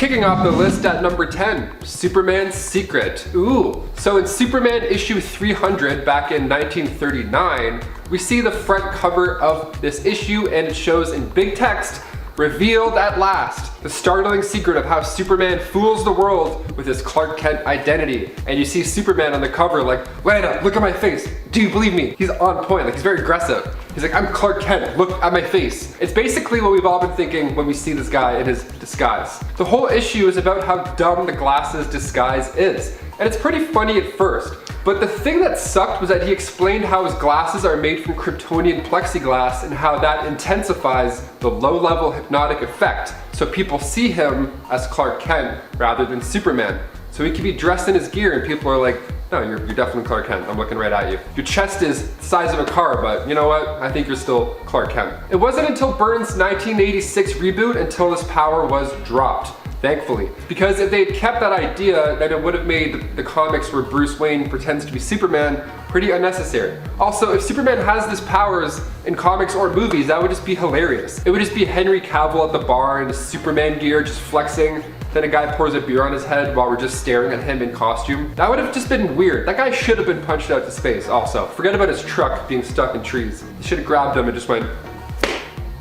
Kicking off the list at number 10, Superman's Secret. Ooh, so in Superman issue 300 back in 1939, we see the front cover of this issue and it shows in big text, "Revealed at last, the startling secret of how Superman fools the world with his Clark Kent identity." And you see Superman on the cover like, "Lana, look at my face. Do you believe me?" He's on point, like he's very aggressive. He's like, "I'm Clark Kent, look at my face." It's basically what we've all been thinking when we see this guy in his disguise. The whole issue is about how dumb the glasses disguise is. And it's pretty funny at first. But the thing that sucked was that he explained how his glasses are made from Kryptonian plexiglass and how that intensifies the low-level hypnotic effect. So people see him as Clark Kent rather than Superman. So he can be dressed in his gear and people are like, "No, you're definitely Clark Kent. I'm looking right at you. Your chest is the size of a car, but you know what? I think you're still Clark Kent." It wasn't until Byrne's 1986 reboot until this power was dropped. Thankfully. Because if they had kept that idea, then it would have made the comics where Bruce Wayne pretends to be Superman pretty unnecessary. Also, if Superman has these powers in comics or movies, that would just be hilarious. It would just be Henry Cavill at the bar in his Superman gear just flexing, then a guy pours a beer on his head while we're just staring at him in costume. That would have just been weird. That guy should have been punched out to space also. Forget about his truck being stuck in trees. He should have grabbed him and just went,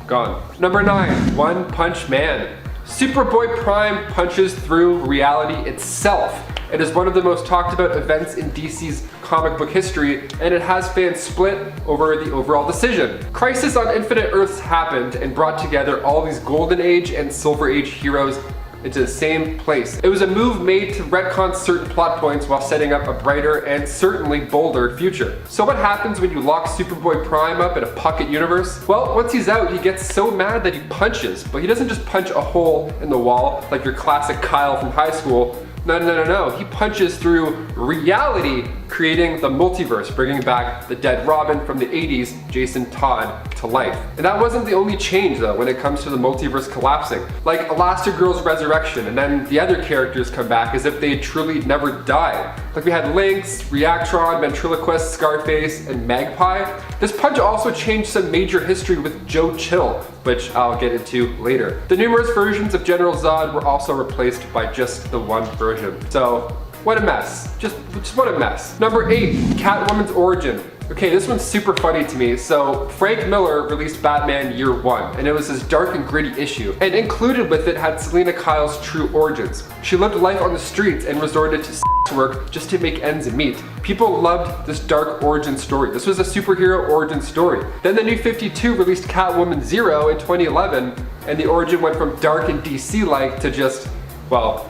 gone. Number 9, One Punch Man. Superboy Prime punches through reality itself. It is one of the most talked about events in DC's comic book history, and it has fans split over the overall decision. Crisis on Infinite Earths happened and brought together all these Golden Age and Silver Age heroes into the same place. It was a move made to retcon certain plot points while setting up a brighter and certainly bolder future. So what happens when you lock Superboy Prime up in a pocket universe? Well, once he's out, he gets so mad that he punches, but he doesn't just punch a hole in the wall like your classic Kyle from high school. No. He punches through reality, creating the multiverse, bringing back the dead Robin from the 80s, Jason Todd, to life. And that wasn't the only change though when it comes to the multiverse collapsing. Like Elastigirl's resurrection, and then the other characters come back as if they had truly never died. Like we had Lynx, Reactron, Ventriloquist, Scarface, and Magpie. This punch also changed some major history with Joe Chill, which I'll get into later. The numerous versions of General Zod were also replaced by just the one version. So, what a mess. Just what a mess. Number 8, Catwoman's Origin. Okay, this one's super funny to me. So, Frank Miller released Batman Year 1, and it was this dark and gritty issue. And included with it had Selena Kyle's true origins. She lived life on the streets and resorted to work just to make ends meet. People loved this dark origin story. This was a superhero origin story. Then the New 52 released Catwoman 0 in 2011, and the origin went from dark and DC-like to just, well,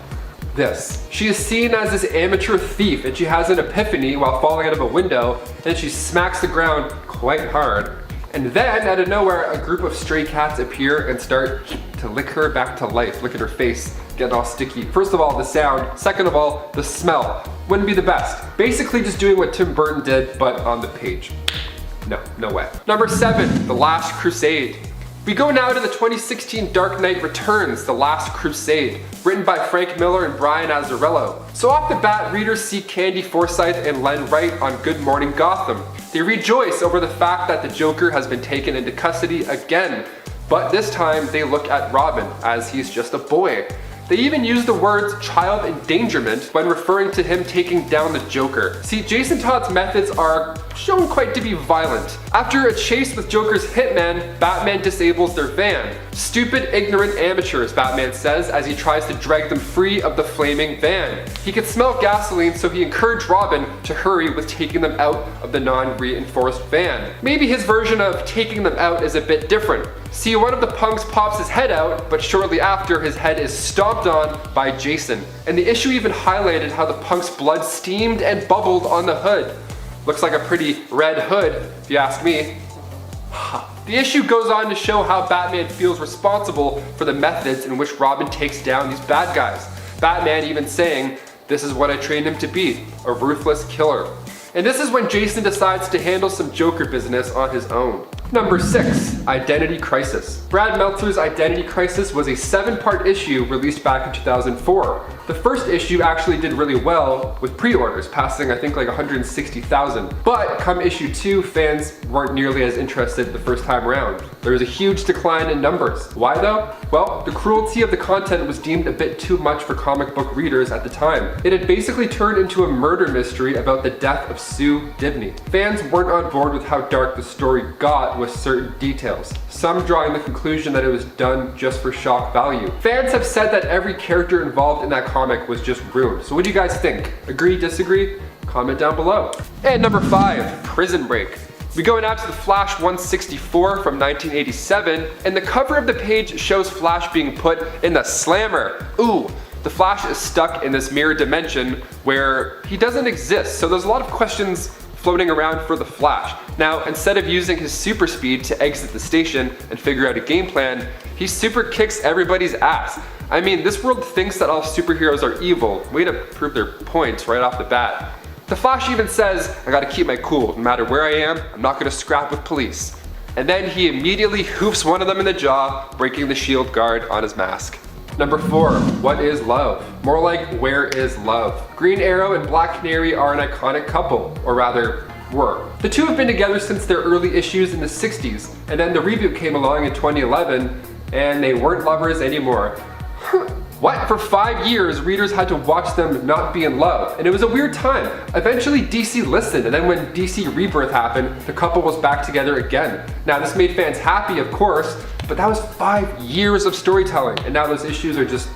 this. She is seen as this amateur thief, and she has an epiphany while falling out of a window, and she smacks the ground quite hard. And then, out of nowhere, a group of stray cats appear and start to lick her back to life. Look at her face, getting all sticky. First of all, the sound. Second of all, the smell. Wouldn't be the best. Basically just doing what Tim Burton did, but on the page. No way. Number 7, The Last Crusade. We go now to the 2016 Dark Knight Returns, The Last Crusade, written by Frank Miller and Brian Azzarello. So off the bat, readers see Candy Forsythe and Len Wright on Good Morning Gotham. They rejoice over the fact that the Joker has been taken into custody again, but this time they look at Robin as he's just a boy. They even use the words child endangerment when referring to him taking down the Joker. See, Jason Todd's methods are shown quite to be violent. After a chase with Joker's hitman, Batman disables their van. Stupid, ignorant amateurs, Batman says as he tries to drag them free of the flaming van. He could smell gasoline, so he encouraged Robin to hurry with taking them out of the non-reinforced van. Maybe his version of taking them out is a bit different. See, one of the punks pops his head out, but shortly after, his head is stomped on by Jason. And the issue even highlighted how the punk's blood steamed and bubbled on the hood. Looks like a pretty red hood, if you ask me. The issue goes on to show how Batman feels responsible for the methods in which Robin takes down these bad guys. Batman even saying, "This is what I trained him to be, a ruthless killer." And this is when Jason decides to handle some Joker business on his own. Number 6, Identity Crisis. Brad Meltzer's Identity Crisis was a 7-part issue released back in 2004. The first issue actually did really well with pre-orders, passing I think like 160,000. But come issue 2, fans weren't nearly as interested the first time around. There was a huge decline in numbers. Why though? Well, the cruelty of the content was deemed a bit too much for comic book readers at the time. It had basically turned into a murder mystery about the death of Sue Dibney. Fans weren't on board with how dark the story got with certain details, some drawing the conclusion that it was done just for shock value. Fans have said that every character involved in that comic was just ruined. So what do you guys think? Agree, disagree? Comment down below. And number 5, Prison Break. We go now to the Flash 164 from 1987, and the cover of the page shows Flash being put in the slammer. Ooh, the Flash is stuck in this mirror dimension where he doesn't exist, so there's a lot of questions floating around for the Flash. Now, instead of using his super speed to exit the station and figure out a game plan, he super kicks everybody's ass. I mean, this world thinks that all superheroes are evil. Way to prove their points right off the bat. The Flash even says, I gotta keep my cool, no matter where I am, I'm not gonna scrap with police. And then he immediately hoofs one of them in the jaw, breaking the shield guard on his mask. Number 4, what is love? More like, where is love? Green Arrow and Black Canary are an iconic couple, or rather, were. The two have been together since their early issues in the 60s, and then the reboot came along in 2011, and they weren't lovers anymore. What? For 5 years, readers had to watch them not be in love, and it was a weird time. Eventually, DC listened, and then when DC Rebirth happened, the couple was back together again. Now, this made fans happy, of course, but that was 5 years of storytelling, and now those issues are just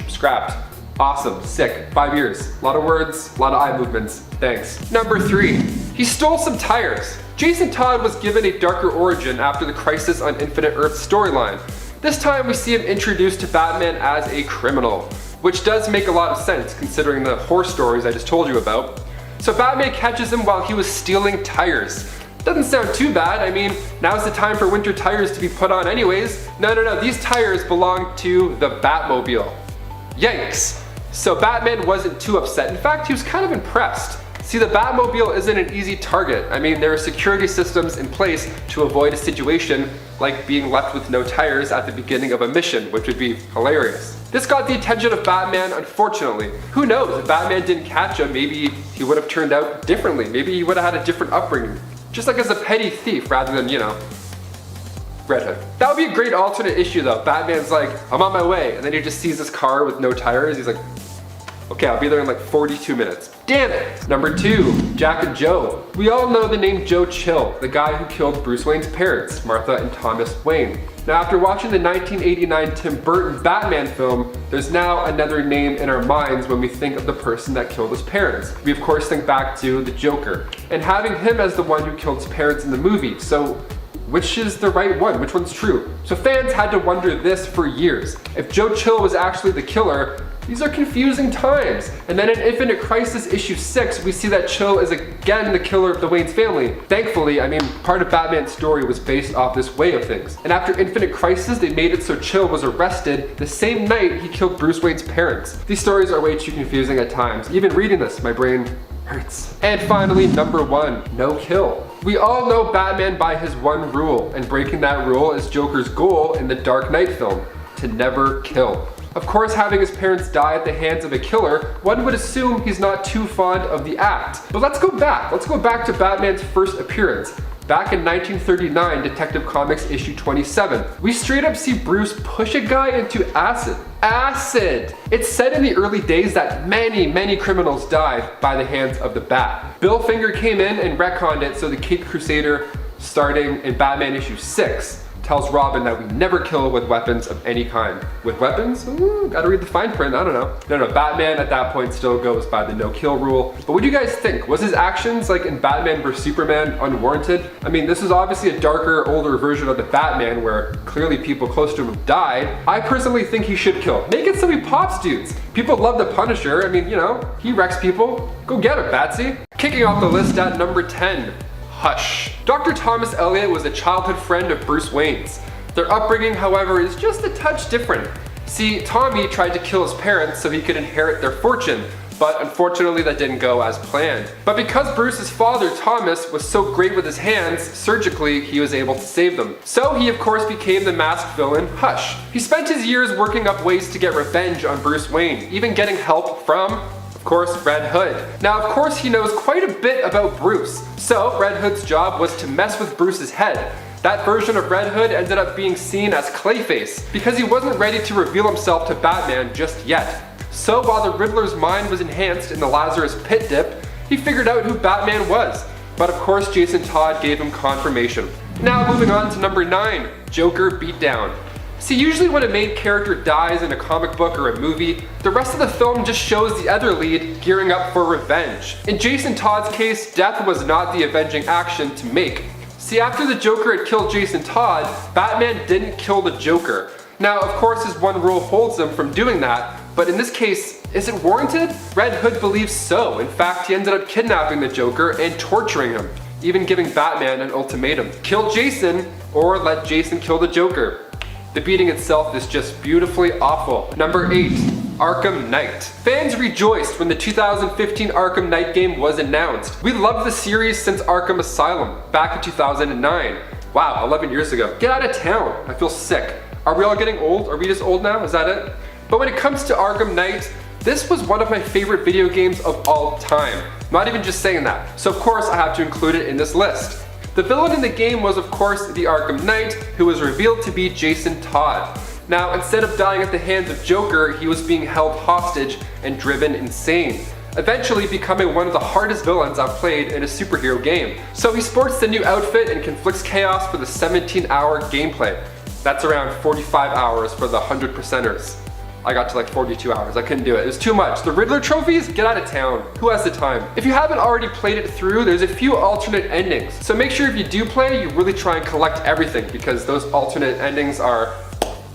scrapped. Awesome, sick, 5 years. A lot of words, a lot of eye movements, thanks. Number 3, he stole some tires. Jason Todd was given a darker origin after the Crisis on Infinite Earth storyline. This time we see him introduced to Batman as a criminal, which does make a lot of sense considering the horror stories I just told you about. So Batman catches him while he was stealing tires. Doesn't sound too bad. I mean, now's the time for winter tires to be put on anyways. No, these tires belong to the Batmobile. Yikes. So Batman wasn't too upset. In fact, he was kind of impressed. See, the Batmobile isn't an easy target. I mean, there are security systems in place to avoid a situation like being left with no tires at the beginning of a mission, which would be hilarious. This got the attention of Batman, unfortunately. Who knows, if Batman didn't catch him, maybe he would have turned out differently. Maybe he would have had a different upbringing. Just like as a petty thief rather than, you know, Red Hood. That would be a great alternate issue though. Batman's like, I'm on my way, and then he just sees this car with no tires. He's like, okay, I'll be there in like 42 minutes. Damn it! Number 2, Jack and Joe. We all know the name Joe Chill, the guy who killed Bruce Wayne's parents, Martha and Thomas Wayne. Now, after watching the 1989 Tim Burton Batman film, there's now another name in our minds when we think of the person that killed his parents. We of course think back to the Joker, and having him as the one who killed his parents in the movie. So, which is the right one? Which one's true? So fans had to wonder this for years. If Joe Chill was actually the killer, these are confusing times. And then in Infinite Crisis issue 6, we see that Chill is again the killer of the Wayne's family. Thankfully, I mean, part of Batman's story was based off this way of things. And after Infinite Crisis, they made it so Chill was arrested the same night he killed Bruce Wayne's parents. These stories are way too confusing at times. Even reading this, my brain hurts. And finally, number 1, no kill. We all know Batman by his one rule, and breaking that rule is Joker's goal in the Dark Knight film, to never kill. Of course, having his parents die at the hands of a killer, one would assume he's not too fond of the act. But let's go back to Batman's first appearance. Back in 1939, Detective Comics issue 27, we straight up see Bruce push a guy into acid. Acid! It's said in the early days that many criminals died by the hands of the Bat. Bill Finger came in and retconned it so the Caped Crusader, starting in Batman issue 6, tells Robin that we never kill with weapons of any kind. With weapons? Ooh, gotta read the fine print, I don't know. No, Batman at that point still goes by the no kill rule. But what do you guys think? Was his actions, like in Batman vs Superman, unwarranted? I mean, this is obviously a darker, older version of the Batman where clearly people close to him died. I personally think he should kill. Make it so he pops dudes. People love the Punisher, I mean, you know, he wrecks people. Go get him, Batsy. Kicking off the list at number 10. Hush. Dr. Thomas Elliot was a childhood friend of Bruce Wayne's. Their upbringing, however, is just a touch different. See, Tommy tried to kill his parents so he could inherit their fortune, but unfortunately that didn't go as planned. But because Bruce's father, Thomas, was so great with his hands, surgically he was able to save them. So he of course became the masked villain, Hush. He spent his years working up ways to get revenge on Bruce Wayne, even getting help from, of course, Red Hood. Now of course he knows quite a bit about Bruce, so Red Hood's job was to mess with Bruce's head. That version of Red Hood ended up being seen as Clayface, because he wasn't ready to reveal himself to Batman just yet. So while the Riddler's mind was enhanced in the Lazarus Pit dip, he figured out who Batman was. But of course Jason Todd gave him confirmation. Now moving on to number 9, Joker Beatdown. See, usually when a main character dies in a comic book or a movie, the rest of the film just shows the other lead gearing up for revenge. In Jason Todd's case, death was not the avenging action to make. See, after the Joker had killed Jason Todd, Batman didn't kill the Joker. Now, of course, his one rule holds him from doing that, but in this case, is it warranted? Red Hood believes so. In fact, he ended up kidnapping the Joker and torturing him, even giving Batman an ultimatum. Kill Jason, or let Jason kill the Joker. The beating itself is just beautifully awful. Number 8, Arkham Knight. Fans rejoiced when the 2015 Arkham Knight game was announced. We loved the series since Arkham Asylum, back in 2009. Wow, 11 years ago. Get out of town, I feel sick. Are we all getting old? Are we just old now? Is that it? But when it comes to Arkham Knight, this was one of my favorite video games of all time. Not even just saying that. So of course I have to include it in this list. The villain in the game was of course the Arkham Knight, who was revealed to be Jason Todd. Now, instead of dying at the hands of Joker, he was being held hostage and driven insane, eventually becoming one of the hardest villains I've played in a superhero game. So he sports the new outfit and conflicts chaos for the 17-hour gameplay. That's around 45 hours for the 100%ers. I got to like 42 hours, I couldn't do it. It was too much. The Riddler trophies? Get out of town. Who has the time? If you haven't already played it through, there's a few alternate endings. So make sure if you do play, you really try and collect everything, because those alternate endings are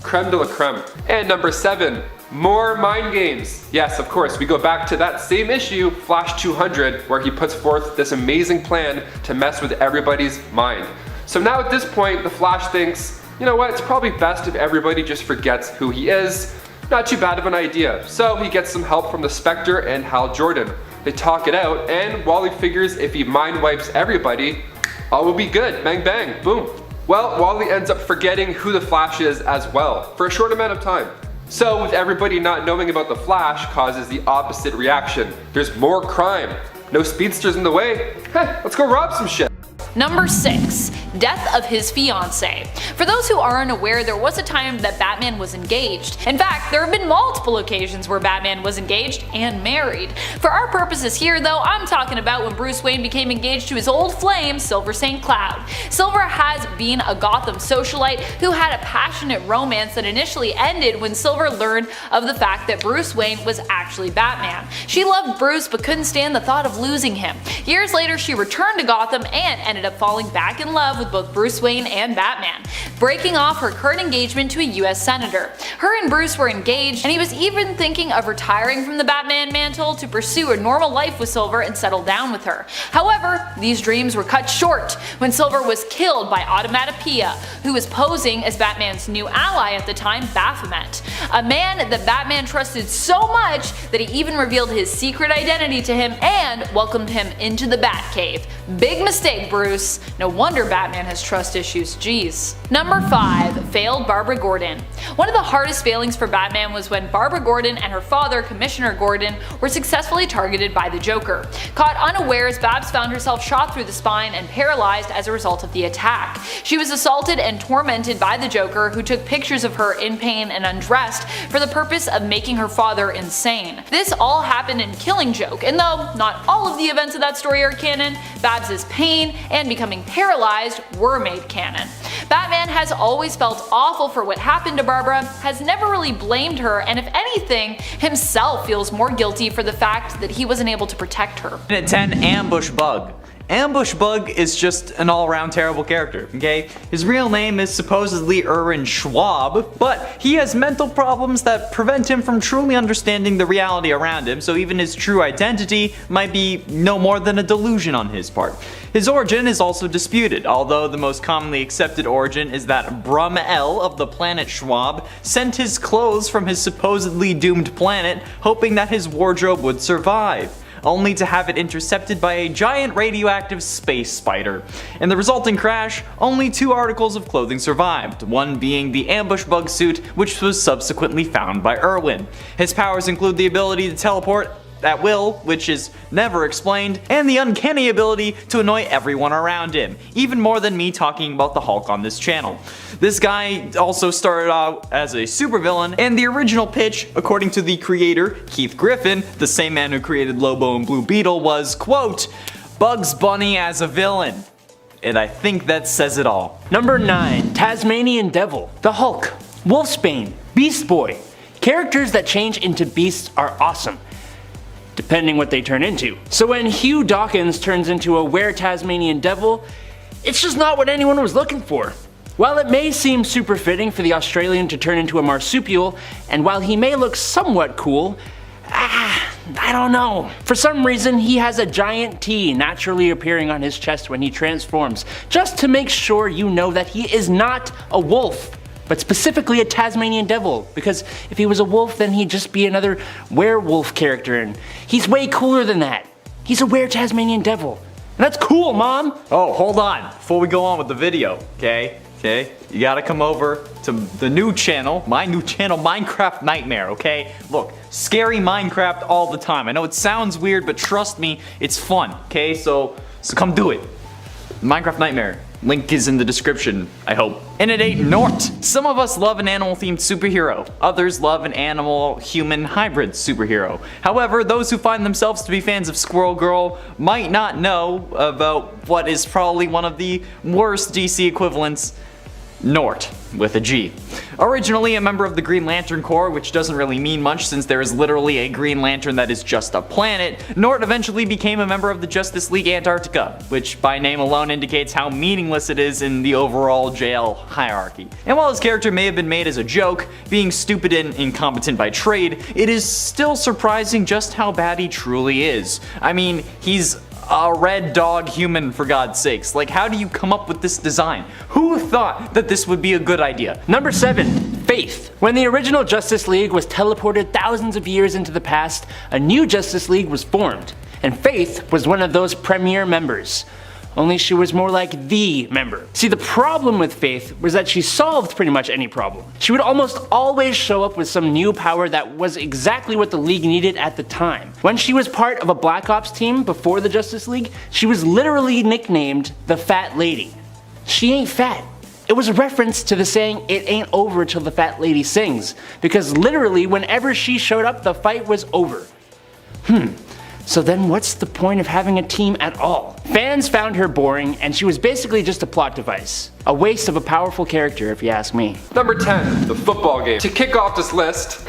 creme de la creme. And number 7, more mind games. Yes, of course, we go back to that same issue, Flash 200, where he puts forth this amazing plan to mess with everybody's mind. So now at this point, the Flash thinks, you know what, it's probably best if everybody just forgets who he is. Not too bad of an idea. So he gets some help from the Spectre and Hal Jordan. They talk it out, and Wally figures if he mind wipes everybody, all will be good. Bang bang, boom. Well, Wally ends up forgetting who the Flash is as well, for a short amount of time. So with everybody not knowing about the Flash causes the opposite reaction. There's more crime. No speedsters in the way? Heh, let's go rob some shit. Number 6, death of his fiancée. For those who aren't aware, there was a time that Batman was engaged. In fact, there have been multiple occasions where Batman was engaged and married. For our purposes here though, I'm talking about when Bruce Wayne became engaged to his old flame, Silver St. Cloud. Silver has been a Gotham socialite who had a passionate romance that initially ended when Silver learned of the fact that Bruce Wayne was actually Batman. She loved Bruce but couldn't stand the thought of losing him. Years later, she returned to Gotham and ended up falling back in love with both Bruce Wayne and Batman, breaking off her current engagement to a US senator. Her and Bruce were engaged, and he was even thinking of retiring from the Batman mantle to pursue a normal life with Silver and settle down with her. However, these dreams were cut short when Silver was killed by Automatopoeia, who was posing as Batman's new ally at the time, Baphomet, a man that Batman trusted so much that he even revealed his secret identity to him and welcomed him into the Batcave. Big mistake, Bruce. No wonder Batman has trust issues, jeez. Number 5, failed Barbara Gordon. One of the hardest failings for Batman was when Barbara Gordon and her father, Commissioner Gordon, were successfully targeted by the Joker. Caught unawares, Babs found herself shot through the spine and paralyzed as a result of the attack. She was assaulted and tormented by the Joker, who took pictures of her in pain and undressed for the purpose of making her father insane. This all happened in Killing Joke, and though not all of the events of that story are canon, Babs' pain and becoming paralyzed were made canon. Batman has always felt awful for what happened to Barbara, has never really blamed her, and if anything, himself feels more guilty for the fact that he wasn't able to protect her. Minute 10, ambush bug. Ambush Bug is just an all-around terrible character, okay? His real name is supposedly Erwin Schwab, but he has mental problems that prevent him from truly understanding the reality around him, so even his true identity might be no more than a delusion on his part. His origin is also disputed, although the most commonly accepted origin is that Brum-El of the planet Schwab sent his clothes from his supposedly doomed planet, hoping that his wardrobe would survive, only to have it intercepted by a giant radioactive space spider. In the resulting crash, only 2 articles of clothing survived, one being the ambush bug suit, which was subsequently found by Erwin. His powers include the ability to teleport at will, which is never explained, and the uncanny ability to annoy everyone around him, even more than me talking about the Hulk on this channel. This guy also started out as a supervillain, and the original pitch, according to the creator, Keith Giffen, the same man who created Lobo and Blue Beetle, was, quote, Bugs Bunny as a villain. And I think that says it all. Number 9. Tasmanian Devil, the Hulk, Wolfsbane, Beast Boy. Characters that change into beasts are awesome, depending what they turn into. So when Hugh Dawkins turns into a were-Tasmanian Devil, it's just not what anyone was looking for. While it may seem super fitting for the Australian to turn into a marsupial, and while he may look somewhat cool, I don't know. For some reason, he has a giant T naturally appearing on his chest when he transforms, just to make sure you know that he is not a wolf, but specifically a Tasmanian Devil, because if he was a wolf, then he'd just be another werewolf character, and he's way cooler than that. He's a were-Tasmanian Devil. And that's cool, Mom! Oh, hold on, before we go on with the video, okay? You gotta come over to the new channel, my new channel, Minecraft Nightmare, okay? Look, scary Minecraft all the time. I know it sounds weird, but trust me, it's fun, okay? So come do it. Minecraft Nightmare. Link is in the description, I hope. And it ain't Nort. Some of us love an animal-themed superhero. Others love an animal-human hybrid superhero. However, those who find themselves to be fans of Squirrel Girl might not know about what is probably one of the worst DC equivalents, Nort, with a G. Originally a member of the Green Lantern Corps, which doesn't really mean much since there is literally a Green Lantern that is just a planet, Nort eventually became a member of the Justice League Antarctica, which by name alone indicates how meaningless it is in the overall JL hierarchy. And while his character may have been made as a joke, being stupid and incompetent by trade, it is still surprising just how bad he truly is. I mean, he's a red dog human, for God's sakes. Like, how do you come up with this design? Who thought that this would be a good idea? Number 7. Faith. When the original Justice League was teleported thousands of years into the past, a new Justice League was formed, and Faith was one of those premier members. Only she was more like the member. See, the problem with Faith was that she solved pretty much any problem. She would almost always show up with some new power that was exactly what the League needed at the time. When she was part of a Black Ops team before the Justice League, she was literally nicknamed the Fat Lady. She ain't fat. It was a reference to the saying, "It ain't over till the fat lady sings," because literally whenever she showed up, the fight was over. So then what's the point of having a team at all? Fans found her boring, and she was basically just a plot device. A waste of a powerful character, if you ask me. Number 10, the football game. To kick off this list,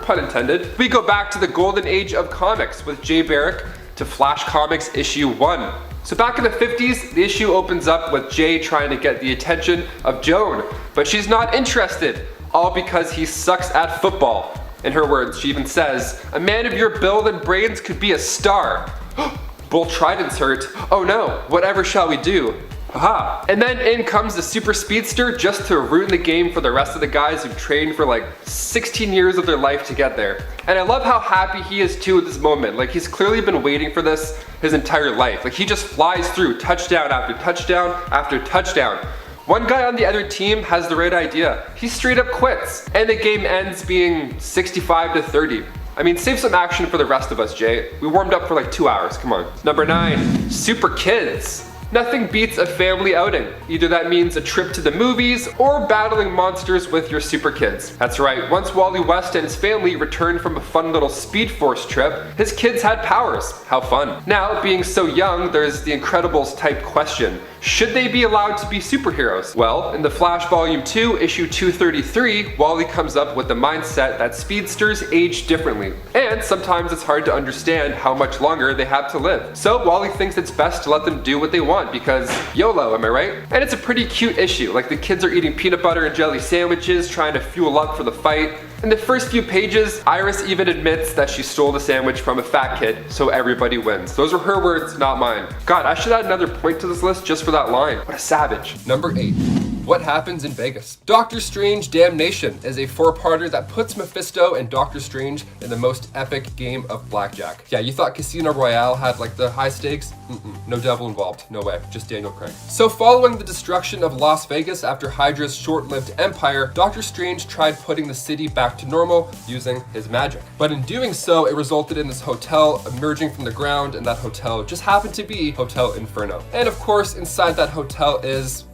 pun intended, we go back to the golden age of comics with Jay Barrick to Flash Comics issue 1. So back in the 50s, the issue opens up with Jay trying to get the attention of Joan, but she's not interested, all because he sucks at football. In her words, she even says, "A man of your build and brains could be a star." Bull Trident's hurt. Oh no, whatever shall we do? Haha. And then in comes the super speedster just to ruin the game for the rest of the guys who've trained for like 16 years of their life to get there. And I love how happy he is too at this moment. Like, he's clearly been waiting for this his entire life. Like, he just flies through touchdown after touchdown after touchdown. One guy on the other team has the right idea. He straight up quits. And the game ends being 65-30. I mean, save some action for the rest of us, Jay. We warmed up for like 2 hours, come on. Number 9, Super Kids. Nothing beats a family outing. Either that means a trip to the movies or battling monsters with your super kids. That's right, once Wally West and his family returned from a fun little Speed Force trip, his kids had powers. How fun. Now, being so young, there's the Incredibles type question. Should they be allowed to be superheroes? Well, in the Flash Volume 2, issue 233, Wally comes up with the mindset that speedsters age differently, and sometimes it's hard to understand how much longer they have to live. So Wally thinks it's best to let them do what they want because YOLO, am I right? And it's a pretty cute issue, like the kids are eating peanut butter and jelly sandwiches, trying to fuel up for the fight. In the first few pages, Iris even admits that she stole the sandwich from a fat kid, so everybody wins. Those are her words, not mine. God, I should add another point to this list just for that line. What a savage. Number 8. What happens in Vegas? Doctor Strange Damnation is a 4-parter that puts Mephisto and Doctor Strange in the most epic game of blackjack. Yeah, you thought Casino Royale had like the high stakes? No devil involved, no way, just Daniel Craig. So following the destruction of Las Vegas after Hydra's short-lived empire, Doctor Strange tried putting the city back to normal using his magic. But in doing so, it resulted in this hotel emerging from the ground, and that hotel just happened to be Hotel Inferno. And of course, inside that hotel is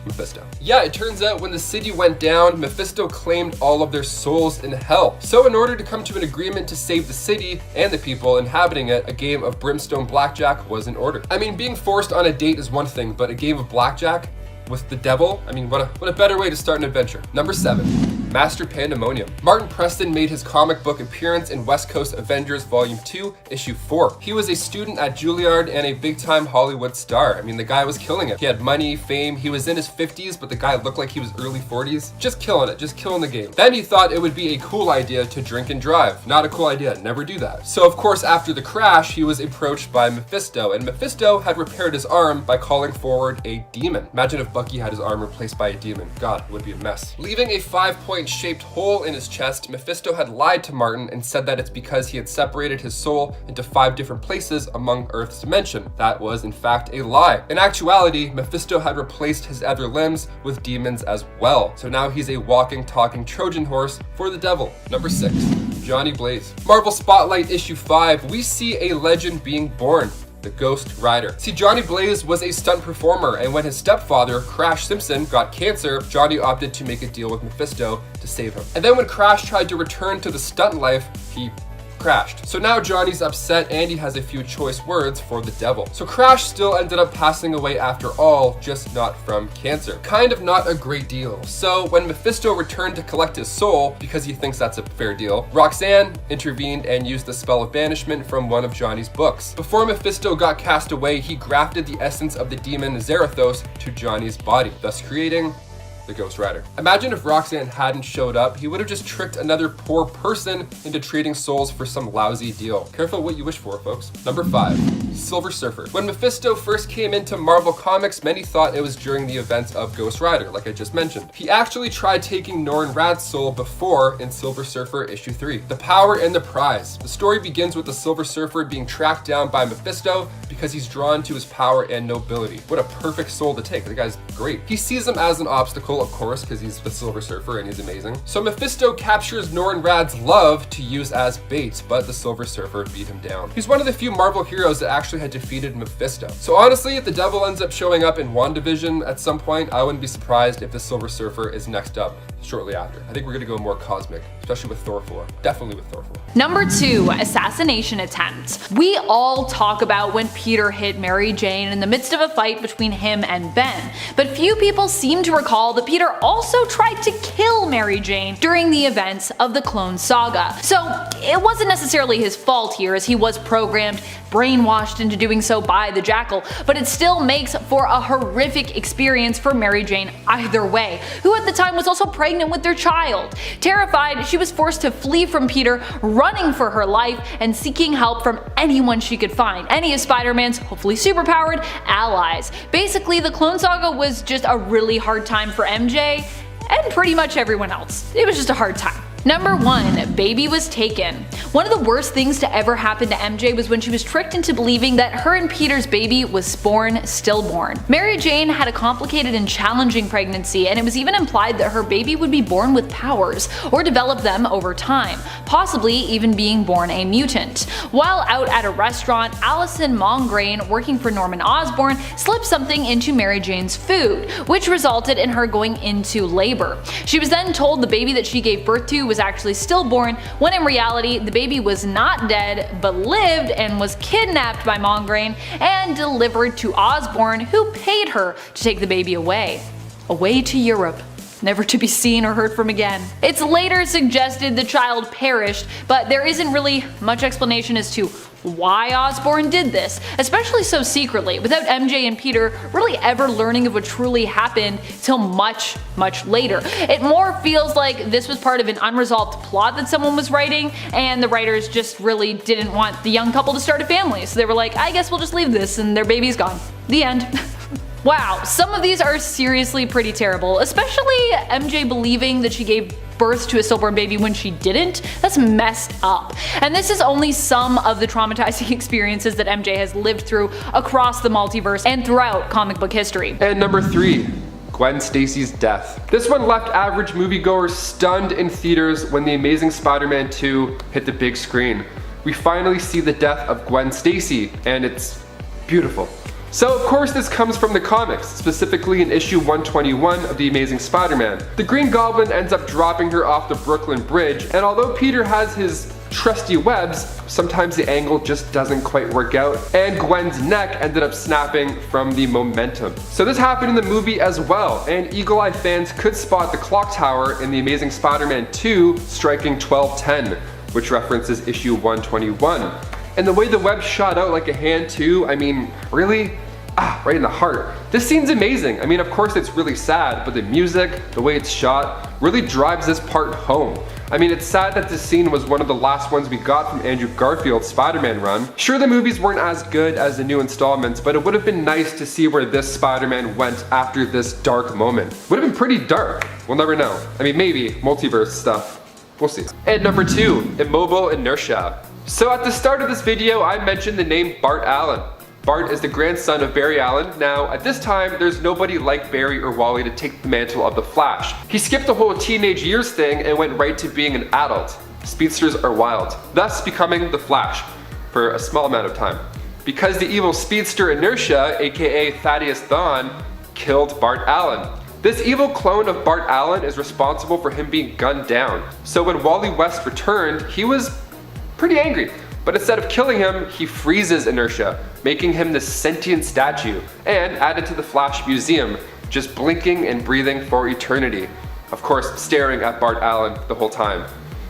Mephisto. Yeah, it turns out when the city went down, Mephisto claimed all of their souls in hell. So in order to come to an agreement to save the city and the people inhabiting it, a game of brimstone blackjack was in order. I mean, being forced on a date is one thing, but a game of blackjack with the devil? I mean, what a better way to start an adventure. Number 7. Master Pandemonium. Martin Preston made his comic book appearance in West Coast Avengers Volume 2, Issue 4. He was a student at Juilliard and a big-time Hollywood star. I mean, the guy was killing it. He had money, fame, he was in his 50s, but the guy looked like he was early 40s. Just killing it, just killing the game. Then he thought it would be a cool idea to drink and drive. Not a cool idea, never do that. So of course, after the crash, he was approached by Mephisto, and Mephisto had repaired his arm by calling forward a demon. Imagine if Bucky had his arm replaced by a demon. God, it would be a mess. Leaving a 5-point shaped hole in his chest, Mephisto had lied to Martin and said that it's because he had separated his soul into 5 different places among Earth's dimension. That was in fact a lie. In actuality, Mephisto had replaced his other limbs with demons as well. So now he's a walking, talking Trojan horse for the devil. Number 6. Johnny Blaze. Marvel Spotlight issue 5, we see a legend being born. The Ghost Rider. See, Johnny Blaze was a stunt performer, and when his stepfather, Crash Simpson, got cancer, Johnny opted to make a deal with Mephisto to save him. And then when Crash tried to return to the stunt life, he crashed. So now Johnny's upset and he has a few choice words for the devil. So Crash still ended up passing away after all, just not from cancer. Kind of not a great deal. So when Mephisto returned to collect his soul, because he thinks that's a fair deal, Roxanne intervened and used the spell of banishment from one of Johnny's books. Before Mephisto got cast away, he grafted the essence of the demon Zarathos to Johnny's body, thus creating the Ghost Rider. Imagine if Roxanne hadn't showed up, he would have just tricked another poor person into trading souls for some lousy deal. Careful what you wish for, folks. Number 5. Silver Surfer. When Mephisto first came into Marvel Comics, many thought it was during the events of Ghost Rider, like I just mentioned. He actually tried taking Norrin Radd's soul before in Silver Surfer issue 3. The Power and the Prize. The story begins with the Silver Surfer being tracked down by Mephisto because he's drawn to his power and nobility. What a perfect soul to take. The guy's great. He sees him as an obstacle, of course, because he's the Silver Surfer and he's amazing. So Mephisto captures Norrin Radd's love to use as bait, but the Silver Surfer beat him down. He's one of the few Marvel heroes that actually had defeated Mephisto. So honestly, if the devil ends up showing up in WandaVision at some point, I wouldn't be surprised if the Silver Surfer is next up shortly after. I think we're gonna go more cosmic, especially with Thor 4. Definitely with Thor 4. Number 2, assassination attempt. We all talk about when Peter hit Mary Jane in the midst of a fight between him and Ben, but few people seem to recall that Peter also tried to kill Mary Jane during the events of the Clone Saga. So it wasn't necessarily his fault here, as he was programmed, brainwashed into doing so by the Jackal, but it still makes for a horrific experience for Mary Jane either way, who at the time was also pregnant with their child. Terrified, she was forced to flee from Peter, running for her life and seeking help from anyone she could find, any of Spider-Man's hopefully superpowered allies. Basically, the Clone Saga was just a really hard time for MJ and pretty much everyone else. It was just a hard time. Number 1. Baby was taken. One of the worst things to ever happen to MJ was when she was tricked into believing that her and Peter's baby was born stillborn. Mary Jane had a complicated and challenging pregnancy, and it was even implied that her baby would be born with powers, or develop them over time, possibly even being born a mutant. While out at a restaurant, Allison Mongrain, working for Norman Osborn, slipped something into Mary Jane's food, which resulted in her going into labor. She was then told the baby that she gave birth to was actually stillborn, when in reality the baby was not dead but lived and was kidnapped by Mongrain and delivered to Osborn, who paid her to take the baby away to Europe, never to be seen or heard from again. It's later suggested the child perished, but there isn't really much explanation as to why Osborn did this, especially so secretly, without MJ and Peter really ever learning of what truly happened till much later. It more feels like this was part of an unresolved plot that someone was writing, and the writers just really didn't want the young couple to start a family, so they were like, I guess we'll just leave this, and their baby's gone. The end. Wow, some of these are seriously pretty terrible, especially MJ believing that she gave birth to a stillborn baby when she didn't. That's messed up. And this is only some of the traumatizing experiences that MJ has lived through across the multiverse and throughout comic book history. And number 3. Gwen Stacy's death. This one left average moviegoers stunned in theaters when The Amazing Spider-Man 2 hit the big screen. We finally see the death of Gwen Stacy, and it's beautiful. So of course this comes from the comics, specifically in issue 121 of The Amazing Spider-Man. The Green Goblin ends up dropping her off the Brooklyn Bridge, and although Peter has his trusty webs, sometimes the angle just doesn't quite work out, and Gwen's neck ended up snapping from the momentum. So this happened in the movie as well, and Eagle Eye fans could spot the clock tower in The Amazing Spider-Man 2 striking 12:10, which references issue 121. And the way the web shot out like a hand too, I mean, really? Right in the heart. This scene's amazing. I mean, of course it's really sad, but the music, the way it's shot, really drives this part home. I mean, it's sad that this scene was one of the last ones we got from Andrew Garfield's Spider-Man run. Sure, the movies weren't as good as the new installments, but it would have been nice to see where this Spider-Man went after this dark moment. Would have been pretty dark. We'll never know. I mean, maybe multiverse stuff. We'll see. And number 2, immobile inertia. So at the start of this video, I mentioned the name Bart Allen. Bart is the grandson of Barry Allen. Now, at this time, there's nobody like Barry or Wally to take the mantle of the Flash. He skipped the whole teenage years thing and went right to being an adult. Speedsters are wild, thus becoming the Flash for a small amount of time. Because the evil speedster Inertia, aka Thaddeus Thawne, killed Bart Allen. This evil clone of Bart Allen is responsible for him being gunned down. So when Wally West returned, he was pretty angry. But instead of killing him, he freezes Inertia, making him this sentient statue, and added to the Flash Museum, just blinking and breathing for eternity. Of course, staring at Bart Allen the whole time.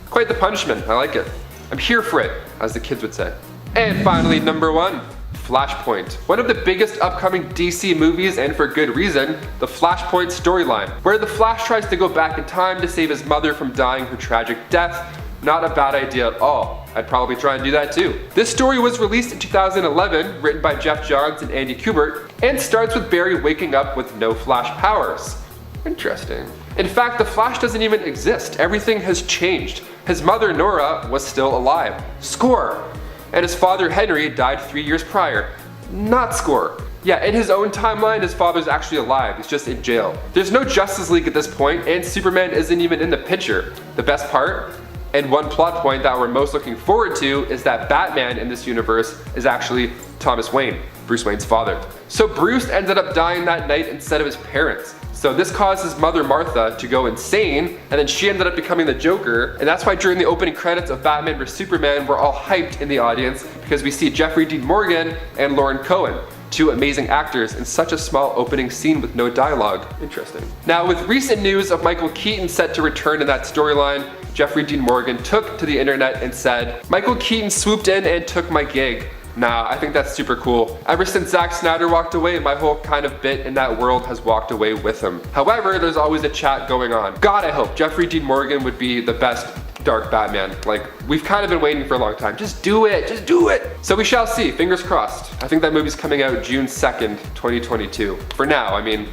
Quite the punishment, I like it. I'm here for it, as the kids would say. And finally, number 1, Flashpoint. One of the biggest upcoming DC movies, and for good reason, the Flashpoint storyline, where the Flash tries to go back in time to save his mother from dying her tragic death. Not a bad idea at all. I'd probably try and do that too. This story was released in 2011, written by Jeff Johns and Andy Kubert, and starts with Barry waking up with no Flash powers. Interesting. In fact, the Flash doesn't even exist. Everything has changed. His mother, Nora, was still alive. Score! And his father, Henry, died 3 years prior. Not score. Yeah, in his own timeline, his father's actually alive. He's just in jail. There's no Justice League at this point, and Superman isn't even in the picture. The best part? And one plot point that we're most looking forward to is that Batman in this universe is actually Thomas Wayne, Bruce Wayne's father. So Bruce ended up dying that night instead of his parents. So this caused his mother Martha to go insane, and then she ended up becoming the Joker, and that's why during the opening credits of Batman vs Superman, we're all hyped in the audience because we see Jeffrey Dean Morgan and Lauren Cohen, 2 amazing actors in such a small opening scene with no dialogue. Interesting. Now, with recent news of Michael Keaton set to return in that storyline, Jeffrey Dean Morgan took to the internet and said, "Michael Keaton swooped in and took my gig." Nah, I think that's super cool. Ever since Zack Snyder walked away, my whole kind of bit in that world has walked away with him. However, there's always a chat going on. God, I hope Jeffrey Dean Morgan would be the best dark Batman. Like, we've kind of been waiting for a long time. Just do it, just do it. So we shall see, fingers crossed. I think that movie's coming out June 2nd, 2022. For now, I mean,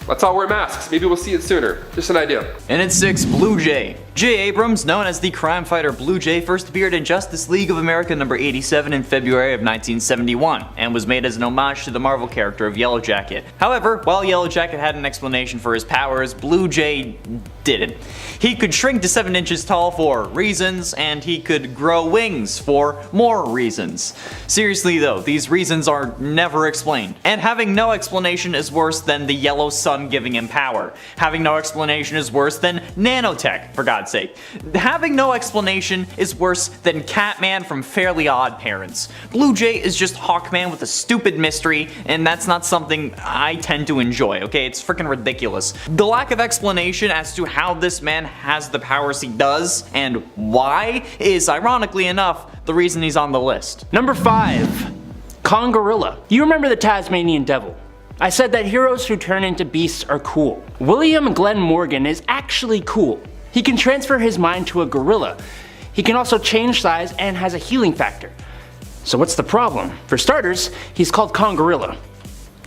let's all wear masks. Maybe we'll see it sooner. Just an idea. And at 6, Blue Jay. Jay Abrams, known as the crime fighter Blue Jay, first appeared in Justice League of America number 87 in February of 1971, and was made as an homage to the Marvel character of Yellow Jacket. However, while Yellow Jacket had an explanation for his powers, Blue Jay didn't. He could shrink to 7 inches tall for reasons, and he could grow wings for more reasons. Seriously though, these reasons are never explained. And having no explanation is worse than the yellow sun giving him power. Having no explanation is worse than nanotech, for God's sake. Having no explanation is worse than Catman from Fairly Odd Parents. Blue Jay is just Hawkman with a stupid mystery, and that's not something I tend to enjoy, okay? It's freaking ridiculous. The lack of explanation as to how this man has the powers he does and why is, ironically enough, the reason he's on the list. Number 5. Kongorilla. You remember the Tasmanian Devil? I said that heroes who turn into beasts are cool. William Glenn Morgan is actually cool. He can transfer his mind to a gorilla. He can also change size and has a healing factor. So what's the problem? For starters, he's called Kongorilla.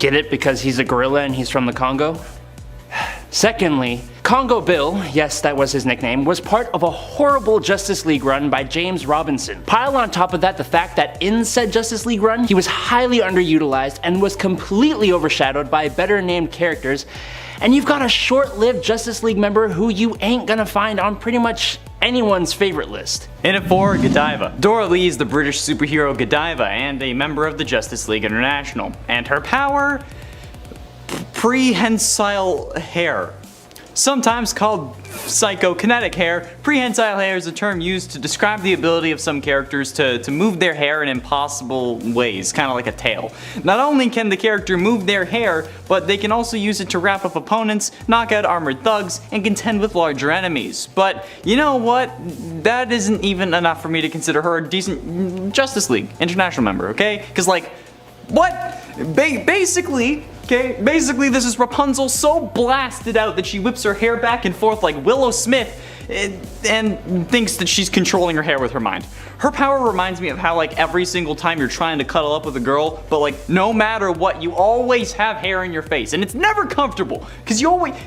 Get it because he's a gorilla and he's from the Congo? Secondly, Congo Bill, yes that was his nickname, was part of a horrible Justice League run by James Robinson. Pile on top of that the fact that in said Justice League run, he was highly underutilized and was completely overshadowed by better named characters, and you've got a short-lived Justice League member who you ain't gonna find on pretty much anyone's favorite list. And at 4, Godiva. Dora Lee is the British superhero Godiva and a member of the Justice League International. And her power? Prehensile hair. Sometimes called psychokinetic hair, prehensile hair is a term used to describe the ability of some characters to move their hair in impossible ways, kind of like a tail. Not only can the character move their hair, but they can also use it to wrap up opponents, knock out armored thugs, and contend with larger enemies. But you know what? That isn't even enough for me to consider her a decent Justice League International member, okay? Because like, what? Basically, this is Rapunzel so blasted out that she whips her hair back and forth like Willow Smith and thinks that she's controlling her hair with her mind. Her power reminds me of how like every single time you're trying to cuddle up with a girl, but like no matter what, you always have hair in your face and it's never comfortable because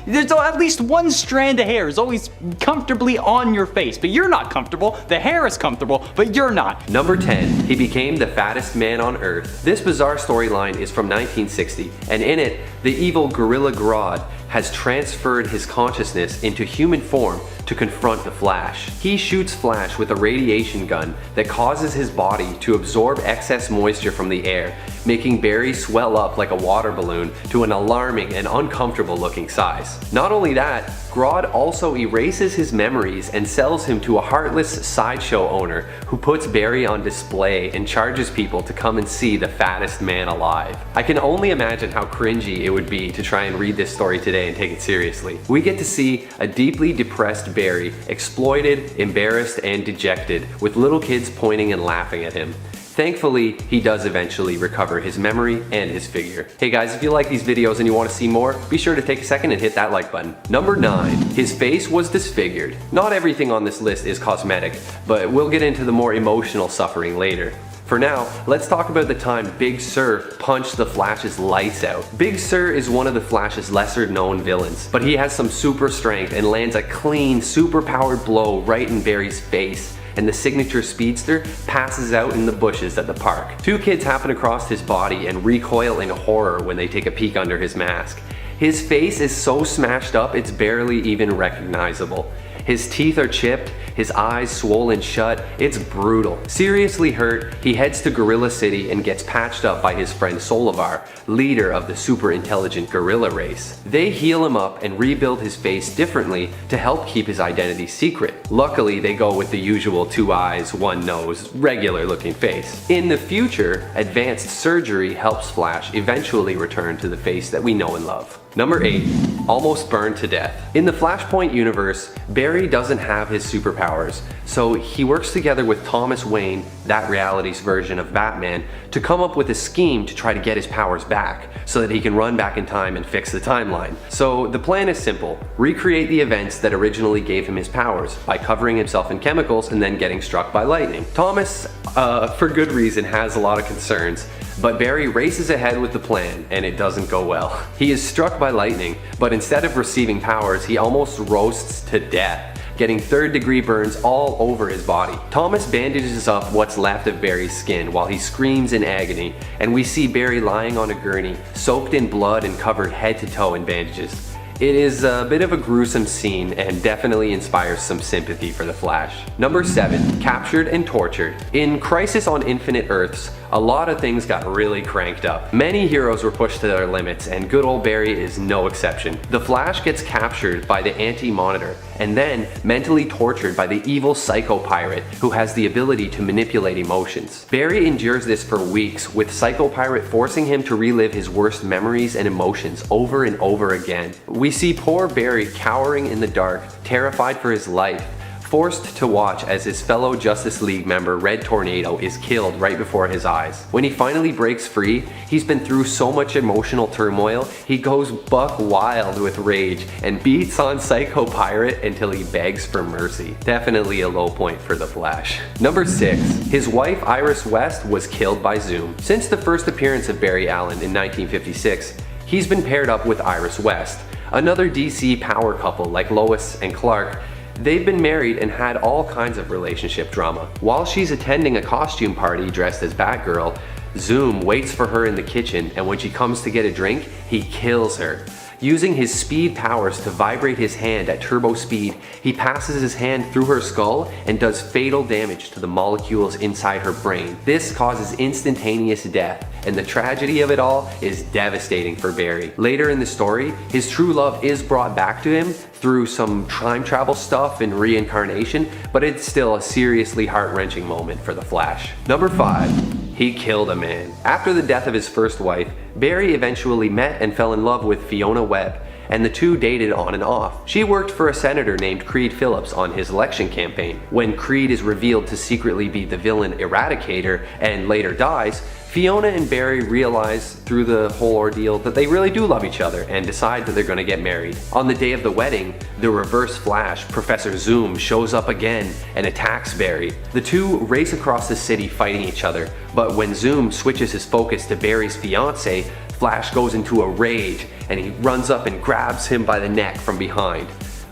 there's at least one strand of hair is always comfortably on your face, but you're not comfortable. The hair is comfortable, but you're not. Number 10, he became the fattest man on Earth. This bizarre storyline is from 1960, and in it, the evil Gorilla Grodd has transferred his consciousness into human form to confront the Flash. He shoots Flash with a radiation gun that causes his body to absorb excess moisture from the air, making Barry swell up like a water balloon to an alarming and uncomfortable looking size. Not only that, Grodd also erases his memories and sells him to a heartless sideshow owner who puts Barry on display and charges people to come and see the fattest man alive. I can only imagine how cringy it would be to try and read this story today and take it seriously. We get to see a deeply depressed Barry, exploited, embarrassed, and dejected, with little kids pointing and laughing at him. Thankfully, he does eventually recover his memory and his figure. Hey guys, if you like these videos and you want to see more, be sure to take a second and hit that like button. Number 9, his face was disfigured. Not everything on this list is cosmetic, but we'll get into the more emotional suffering later. For now, let's talk about the time Big Sur punched the Flash's lights out. Big Sur is one of the Flash's lesser known villains, but he has some super strength and lands a clean, super powered blow right in Barry's face, and the signature speedster passes out in the bushes at the park. 2 kids happen across his body and recoil in horror when they take a peek under his mask. His face is so smashed up it's barely even recognizable. His teeth are chipped, his eyes swollen shut, it's brutal. Seriously hurt, he heads to Gorilla City and gets patched up by his friend Solivar, leader of the super intelligent gorilla race. They heal him up and rebuild his face differently to help keep his identity secret. Luckily, they go with the usual 2 eyes, 1 nose, regular looking face. In the future, advanced surgery helps Flash eventually return to the face that we know and love. Number 8, almost burned to death. In the Flashpoint universe, Barry doesn't have his superpowers, so he works together with Thomas Wayne, that reality's version of Batman, to come up with a scheme to try to get his powers back, so that he can run back in time and fix the timeline. So the plan is simple: recreate the events that originally gave him his powers, by covering himself in chemicals and then getting struck by lightning. Thomas, for good reason, has a lot of concerns, But Barry races ahead with the plan, and it doesn't go well. He is struck by lightning, but instead of receiving powers, he almost roasts to death, getting third-degree burns all over his body. Thomas bandages up what's left of Barry's skin while he screams in agony, and we see Barry lying on a gurney, soaked in blood and covered head to toe in bandages. It is a bit of a gruesome scene and definitely inspires some sympathy for the Flash. Number 7. Captured and tortured. In Crisis on Infinite Earths, a lot of things got really cranked up. Many heroes were pushed to their limits, and good old Barry is no exception. The Flash gets captured by the Anti-Monitor, and then mentally tortured by the evil Psycho Pirate, who has the ability to manipulate emotions. Barry endures this for weeks, with Psycho Pirate forcing him to relive his worst memories and emotions over and over again. We see poor Barry cowering in the dark, terrified for his life, forced to watch as his fellow Justice League member Red Tornado is killed right before his eyes. When he finally breaks free, he's been through so much emotional turmoil, he goes buck wild with rage and beats on Psycho Pirate until he begs for mercy. Definitely a low point for the Flash. Number 6. His wife Iris West was killed by Zoom. Since the first appearance of Barry Allen in 1956, he's been paired up with Iris West, another DC power couple like Lois and Clark. They've been married and had all kinds of relationship drama. While she's attending a costume party dressed as Batgirl, Zoom waits for her in the kitchen, and when she comes to get a drink, he kills her. Using his speed powers to vibrate his hand at turbo speed, he passes his hand through her skull and does fatal damage to the molecules inside her brain. This causes instantaneous death, and the tragedy of it all is devastating for Barry. Later in the story, his true love is brought back to him through some time travel stuff and reincarnation, but it's still a seriously heart-wrenching moment for the Flash. Number 5. He killed a man. After the death of his first wife, Barry eventually met and fell in love with Fiona Webb, and the two dated on and off. She worked for a senator named Creed Phillips on his election campaign. When Creed is revealed to secretly be the villain Eradicator and later dies, Fiona and Barry realize through the whole ordeal that they really do love each other and decide that they're going to get married. On the day of the wedding, the Reverse Flash, Professor Zoom, shows up again and attacks Barry. The two race across the city fighting each other, but when Zoom switches his focus to Barry's fiancée, Flash goes into a rage and he runs up and grabs him by the neck from behind.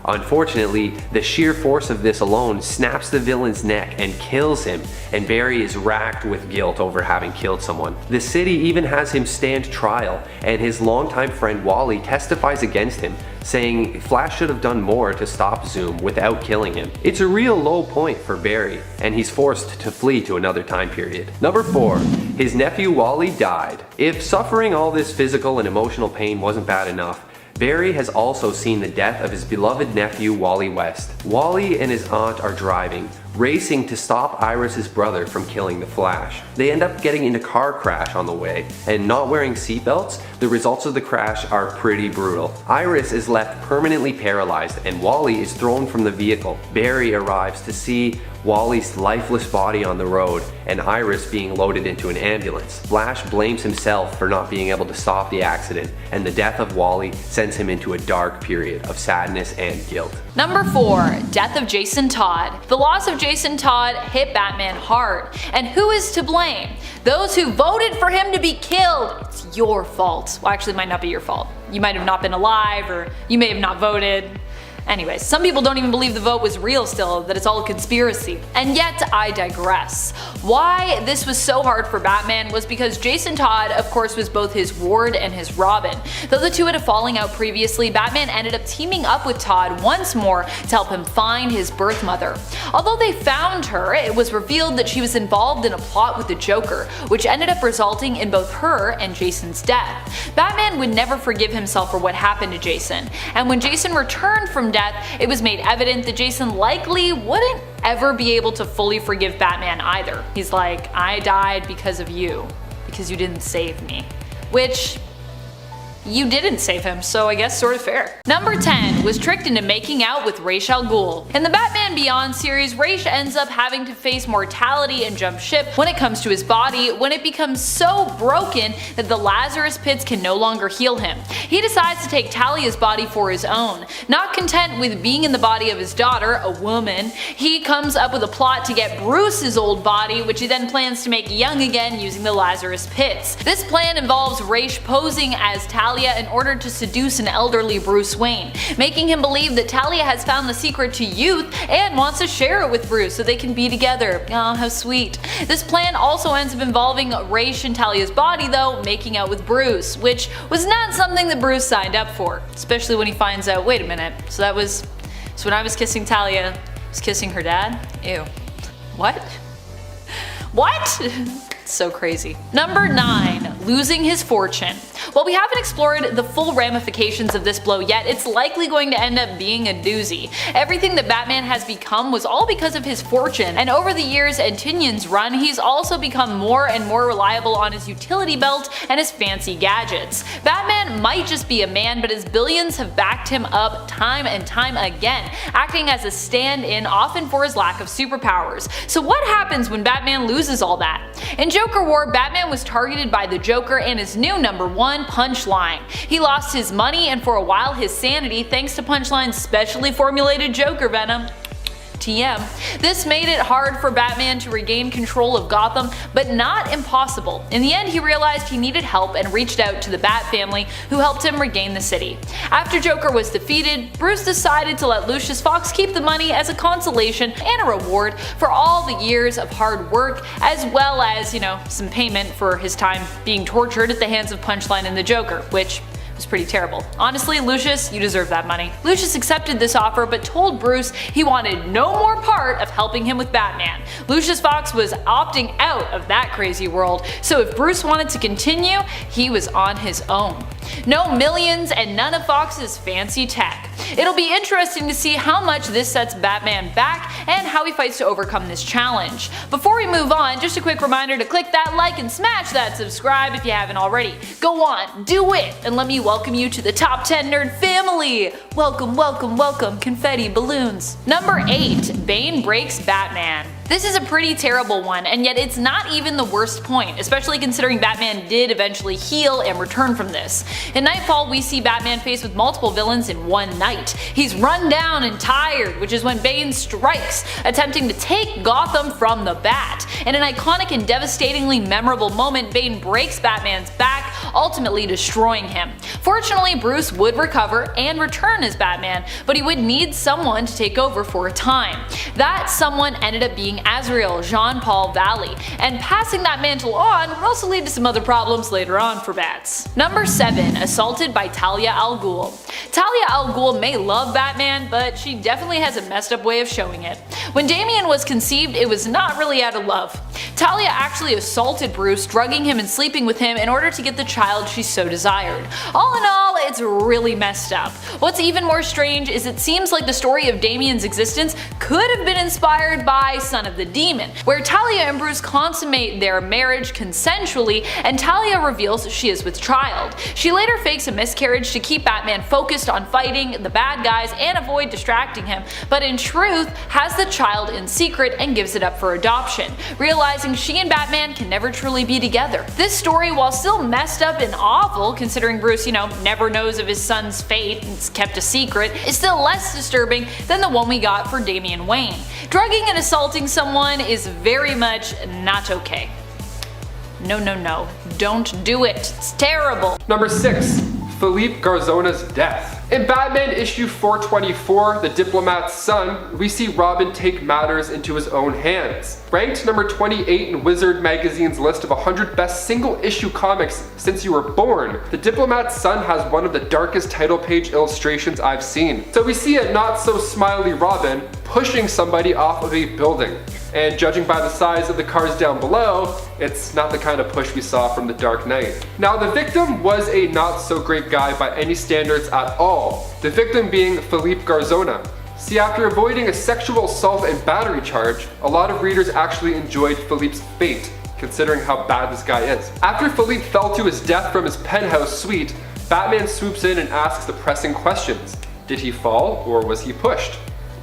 Unfortunately, the sheer force of this alone snaps the villain's neck and kills him, and Barry is racked with guilt over having killed someone. The city even has him stand trial, and his longtime friend Wally testifies against him, saying Flash should have done more to stop Zoom without killing him. It's a real low point for Barry, and he's forced to flee to another time period. Number 4. His nephew Wally died. If suffering all this physical and emotional pain wasn't bad enough, Barry has also seen the death of his beloved nephew Wally West. Wally and his aunt are driving, racing to stop Iris's brother from killing the Flash. They end up getting in a car crash on the way, and not wearing seatbelts, the results of the crash are pretty brutal. Iris is left permanently paralyzed, and Wally is thrown from the vehicle. Barry arrives to see Wally's lifeless body on the road, and Iris being loaded into an ambulance. Flash blames himself for not being able to stop the accident, and the death of Wally sends him into a dark period of sadness and guilt. Number 4. Death of Jason Todd. The loss of Jason Todd hit Batman hard. And who is to blame? Those who voted for him to be killed. It's your fault. Well, actually, it might not be your fault. You might have not been alive, or you may have not voted. Anyways, some people don't even believe the vote was real still, that it's all a conspiracy. And yet, I digress. Why this was so hard for Batman was because Jason Todd, of course, was both his ward and his Robin. Though the two had a falling out previously, Batman ended up teaming up with Todd once more to help him find his birth mother. Although they found her, it was revealed that she was involved in a plot with the Joker, which ended up resulting in both her and Jason's death. Batman would never forgive himself for what happened to Jason, and when Jason returned from death, it was made evident that Jason likely wouldn't ever be able to fully forgive Batman either. He's like, I died because of you, because you didn't save me. Which, you didn't save him, so I guess sort of fair. Number 10 was tricked into making out with Ra's al Ghul. In the Batman Beyond series, Ra's ends up having to face mortality and jump ship when it comes to his body when it becomes so broken that the Lazarus pits can no longer heal him. He decides to take Talia's body for his own. Not content with being in the body of his daughter, a woman, he comes up with a plot to get Bruce's old body, which he then plans to make young again using the Lazarus pits. This plan involves Ra's posing as Talia in order to seduce an elderly Bruce Wayne, making him believe that Talia has found the secret to youth and wants to share it with Bruce so they can be together. Oh, how sweet. This plan also ends up involving Ra's and Talia's body though making out with Bruce, which was not something that Bruce signed up for, especially when he finds out, wait a minute, so when I was kissing Talia, I was kissing her dad? Ew. What? What? So crazy. Number 9. Losing his fortune. While we haven't explored the full ramifications of this blow yet, it's likely going to end up being a doozy. Everything that Batman has become was all because of his fortune, and over the years and Tynion's run, he's also become more and more reliable on his utility belt and his fancy gadgets. Batman might just be a man, but his billions have backed him up time and time again, acting as a stand-in often for his lack of superpowers. So what happens when Batman loses all that? In Joker War, Batman was targeted by the Joker and his new number 1, Punchline. He lost his money and for a while his sanity thanks to Punchline's specially formulated Joker venom. TM. This made it hard for Batman to regain control of Gotham, but not impossible. In the end, he realized he needed help and reached out to the Bat family, who helped him regain the city. After Joker was defeated, Bruce decided to let Lucius Fox keep the money as a consolation and a reward for all the years of hard work, as well as, some payment for his time being tortured at the hands of Punchline and the Joker, which was pretty terrible. Honestly, Lucius, you deserve that money. Lucius accepted this offer but told Bruce he wanted no more part of helping him with Batman. Lucius Fox was opting out of that crazy world, so if Bruce wanted to continue, he was on his own. No millions and none of Fox's fancy tech. It'll be interesting to see how much this sets Batman back and how he fights to overcome this challenge. Before we move on, just a quick reminder to click that like and smash that subscribe if you haven't already. Go on, do it, and let me welcome you to the top 10 nerd family! Welcome, welcome, welcome, confetti balloons. Number 8. Bane breaks Batman. This is a pretty terrible one, and yet it's not even the worst point, especially considering Batman did eventually heal and return from this. In Nightfall, we see Batman faced with multiple villains in one night. He's run down and tired, which is when Bane strikes, attempting to take Gotham from the Bat. In an iconic and devastatingly memorable moment, Bane breaks Batman's back, ultimately destroying him. Fortunately, Bruce would recover and return as Batman, but he would need someone to take over for a time. That someone ended up being Azrael Jean-Paul Valley, and passing that mantle on would also lead to some other problems later on for Bats. Number 7. Assaulted by Talia al Ghul. Talia al Ghul may love Batman, but she definitely has a messed up way of showing it. When Damian was conceived, it was not really out of love. Talia actually assaulted Bruce, drugging him and sleeping with him in order to get the child she so desired. All in all, it's really messed up. What's even more strange is it seems like the story of Damian's existence could have been inspired by Son of the Demon, where Talia and Bruce consummate their marriage consensually and Talia reveals she is with child. She later fakes a miscarriage to keep Batman focused on fighting the bad guys and avoid distracting him, but in truth has the child in secret and gives it up for adoption, realizing she and Batman can never truly be together. This story, while still messed up and awful considering Bruce, never knows of his son's fate and it's kept a secret, is still less disturbing than the one we got for Damian Wayne. Drugging and assaulting someone is very much not okay. No, no, no. Don't do it. It's terrible. Number 6. Philippe Garzona's death. In Batman issue 424, The Diplomat's Son, we see Robin take matters into his own hands. Ranked number 28 in Wizard magazine's list of 100 best single-issue comics since you were born, The Diplomat's Son has one of the darkest title page illustrations I've seen. So we see a not-so-smiley Robin pushing somebody off of a building. And judging by the size of the cars down below, it's not the kind of push we saw from The Dark Knight. Now, the victim was a not-so-great guy by any standards at all, the victim being Philippe Garzona. See, after avoiding a sexual assault and battery charge, a lot of readers actually enjoyed Philippe's fate, considering how bad this guy is. After Philippe fell to his death from his penthouse suite, Batman swoops in and asks the pressing questions. Did he fall or was he pushed?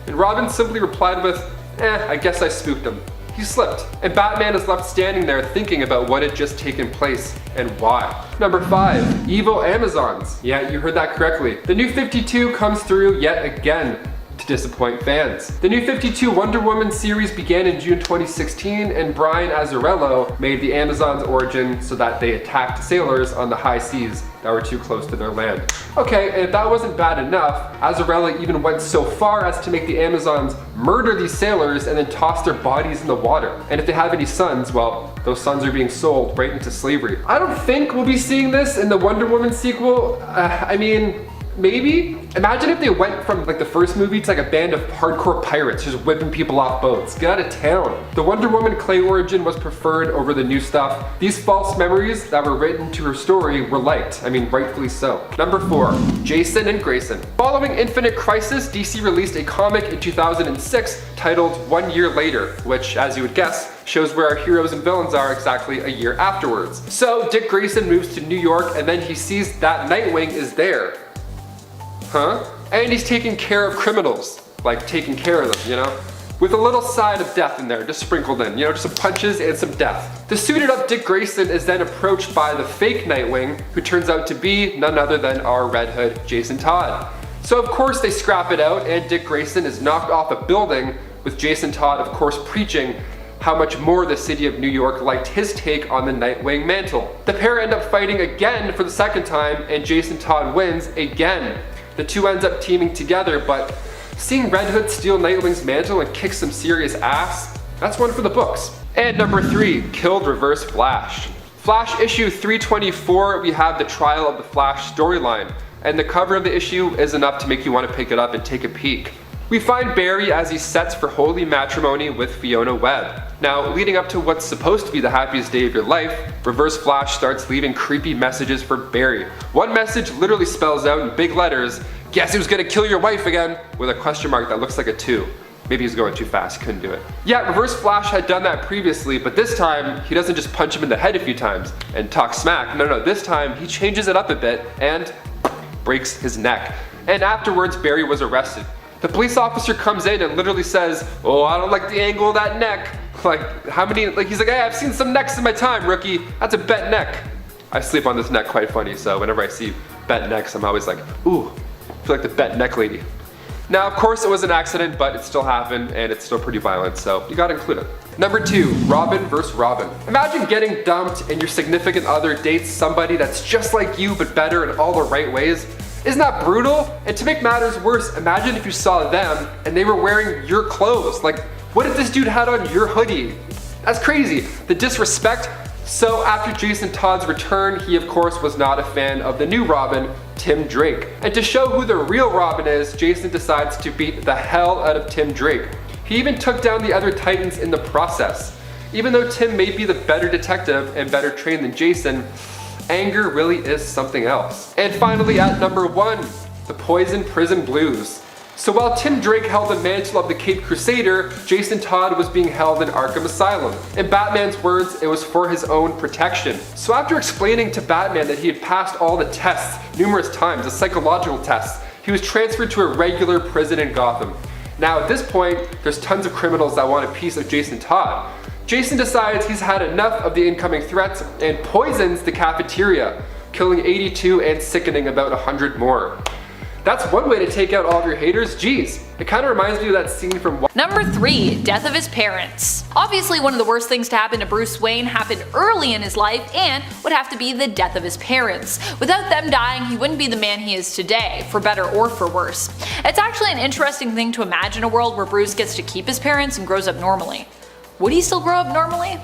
And Robin simply replied with, I guess I spooked him. He slipped. And Batman is left standing there thinking about what had just taken place and why. Number 5, evil Amazons. Yeah, you heard that correctly. The New 52 comes through yet again to disappoint fans. The New 52 Wonder Woman series began in June 2016, and Brian Azzarello made the Amazons' origin so that they attacked sailors on the high seas that were too close to their land. Okay, and if that wasn't bad enough, Azzarello even went so far as to make the Amazons murder these sailors and then toss their bodies in the water. And if they have any sons, well, those sons are being sold right into slavery. I don't think we'll be seeing this in the Wonder Woman sequel. I mean, maybe? Imagine if they went from like the first movie to like a band of hardcore pirates just whipping people off boats. Get out of town. The Wonder Woman Clay origin was preferred over the new stuff. These false memories that were written to her story were liked. I mean, rightfully so. Number 4, Jason and Grayson. Following Infinite Crisis, DC released a comic in 2006 titled 1 Year Later, which, as you would guess, shows where our heroes and villains are exactly a year afterwards. So Dick Grayson moves to New York and then he sees that Nightwing is there. Huh? And he's taking care of criminals. Like taking care of them, you know? With a little side of death in there, just sprinkled in, you know, just some punches and some death. The suited up Dick Grayson is then approached by the fake Nightwing, who turns out to be none other than our Red Hood, Jason Todd. So of course they scrap it out and Dick Grayson is knocked off a building, with Jason Todd of course preaching how much more the city of New York liked his take on the Nightwing mantle. The pair end up fighting again for the second time and Jason Todd wins again. The two ends up teaming together, but seeing Red Hood steal Nightwing's mantle and kick some serious ass, that's one for the books. And number 3, killed Reverse Flash. Flash issue 324, we have the Trial of the Flash storyline, and the cover of the issue is enough to make you want to pick it up and take a peek. We find Barry as he sets for holy matrimony with Fiona Webb. Now, leading up to what's supposed to be the happiest day of your life, Reverse Flash starts leaving creepy messages for Barry. One message literally spells out in big letters, "Guess who's gonna kill your wife again?" with a question mark that looks like a 2. Maybe he's going too fast, couldn't do it. Yeah, Reverse Flash had done that previously, but this time, he doesn't just punch him in the head a few times and talk smack. No, this time he changes it up a bit and breaks his neck. And afterwards, Barry was arrested. The police officer comes in and literally says, "Oh, I don't like the angle of that neck." Like, how many, like he's like, "Hey, I've seen some necks in my time, rookie. That's a bent neck." I sleep on this neck quite funny, so whenever I see bent necks, I'm always like, ooh, I feel like the bent neck lady. Now, of course, it was an accident, but it still happened, and it's still pretty violent, so you gotta include it. Number 2, Robin vs. Robin. Imagine getting dumped and your significant other dates somebody that's just like you, but better in all the right ways. Isn't that brutal? And to make matters worse, imagine if you saw them and they were wearing your clothes. Like, what if this dude had on your hoodie? That's crazy. The disrespect. So after Jason Todd's return, he of course was not a fan of the new Robin, Tim Drake. And to show who the real Robin is, Jason decides to beat the hell out of Tim Drake. He even took down the other Titans in the process. Even though Tim may be the better detective and better trained than Jason, anger really is something else. And finally at number 1, the Poison Prison Blues. So while Tim Drake held the mantle of the Caped Crusader, Jason Todd was being held in Arkham Asylum. In Batman's words, it was for his own protection. So after explaining to Batman that he had passed all the tests numerous times, the psychological tests, he was transferred to a regular prison in Gotham. Now at this point, there's tons of criminals that want a piece of Jason Todd. Jason decides he's had enough of the incoming threats and poisons the cafeteria, killing 82 and sickening about 100 more. That's one way to take out all of your haters. Jeez, it kind of reminds me of that scene from Number 3, death of his parents. Obviously one of the worst things to happen to Bruce Wayne happened early in his life and would have to be the death of his parents. Without them dying, he wouldn't be the man he is today, for better or for worse. It's actually an interesting thing to imagine a world where Bruce gets to keep his parents and grows up normally. Would he still grow up normally?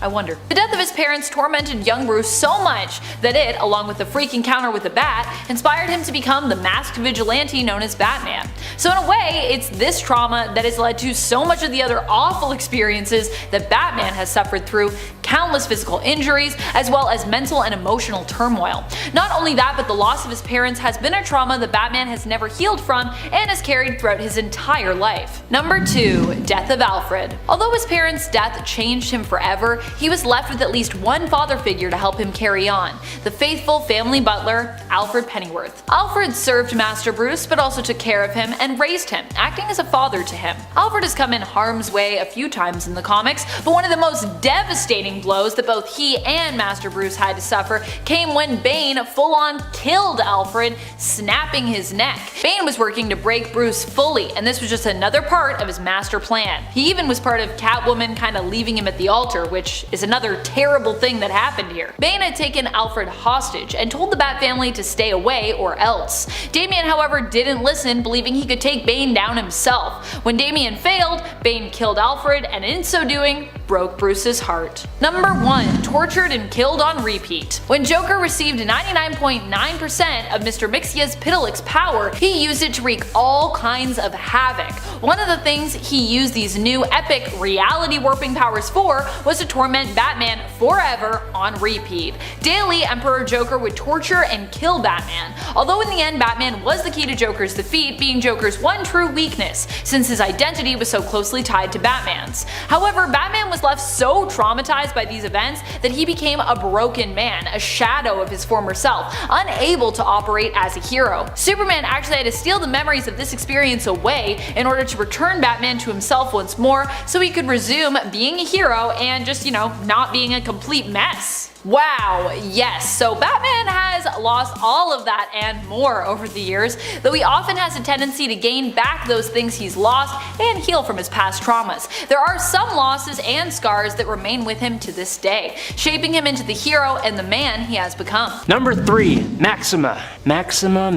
I wonder. The death of his parents tormented young Bruce so much that it, along with the freak encounter with the Bat, inspired him to become the masked vigilante known as Batman. So in a way, it's this trauma that has led to so much of the other awful experiences that Batman has suffered through countless physical injuries, as well as mental and emotional turmoil. Not only that, but the loss of his parents has been a trauma that Batman has never healed from and has carried throughout his entire life. Number 2. Death of Alfred. Although his parents' death changed him forever, he was left with at least one father figure to help him carry on: the faithful family butler, Alfred Pennyworth. Alfred served Master Bruce, but also took care of him and raised him, acting as a father to him. Alfred has come in harm's way a few times in the comics, but one of the most devastating blows that both he and Master Bruce had to suffer came when Bane full-on killed Alfred, snapping his neck. Bane was working to break Bruce fully, and this was just another part of his master plan. He even was part of Catwoman kinda leaving him at the altar, which is another terrible thing that happened here. Bane had taken Alfred hostage and told the Bat family to stay away or else. Damian, however, didn't listen, believing he could take Bane down himself. When Damian failed, Bane killed Alfred, and in so doing, broke Bruce's heart. Number 1. Tortured and killed on repeat. When Joker received 99.9% of Mr. Mixia's Pidalix power, he used it to wreak all kinds of havoc. One of the things he used these new epic reality warping powers for was to torment Batman forever on repeat. Daily, Emperor Joker would torture and kill Batman, although in the end Batman was the key to Joker's defeat, being Joker's one true weakness, since his identity was so closely tied to Batman's. However, Batman was left so traumatized by these events that he became a broken man, a shadow of his former self, unable to operate as a hero. Superman actually had to steal the memories of this experience away in order to return Batman to himself once more, so he could resume being a hero and just, not being a complete mess. Wow, yes, so Batman has lost all of that and more over the years, though he often has a tendency to gain back those things he's lost and heal from his past traumas. There are some losses and scars that remain with him to this day, shaping him into the hero and the man he has become. Number 3. Maxima. Maxima.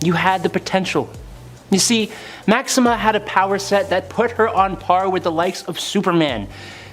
You had the potential. You see, Maxima had a power set that put her on par with the likes of Superman.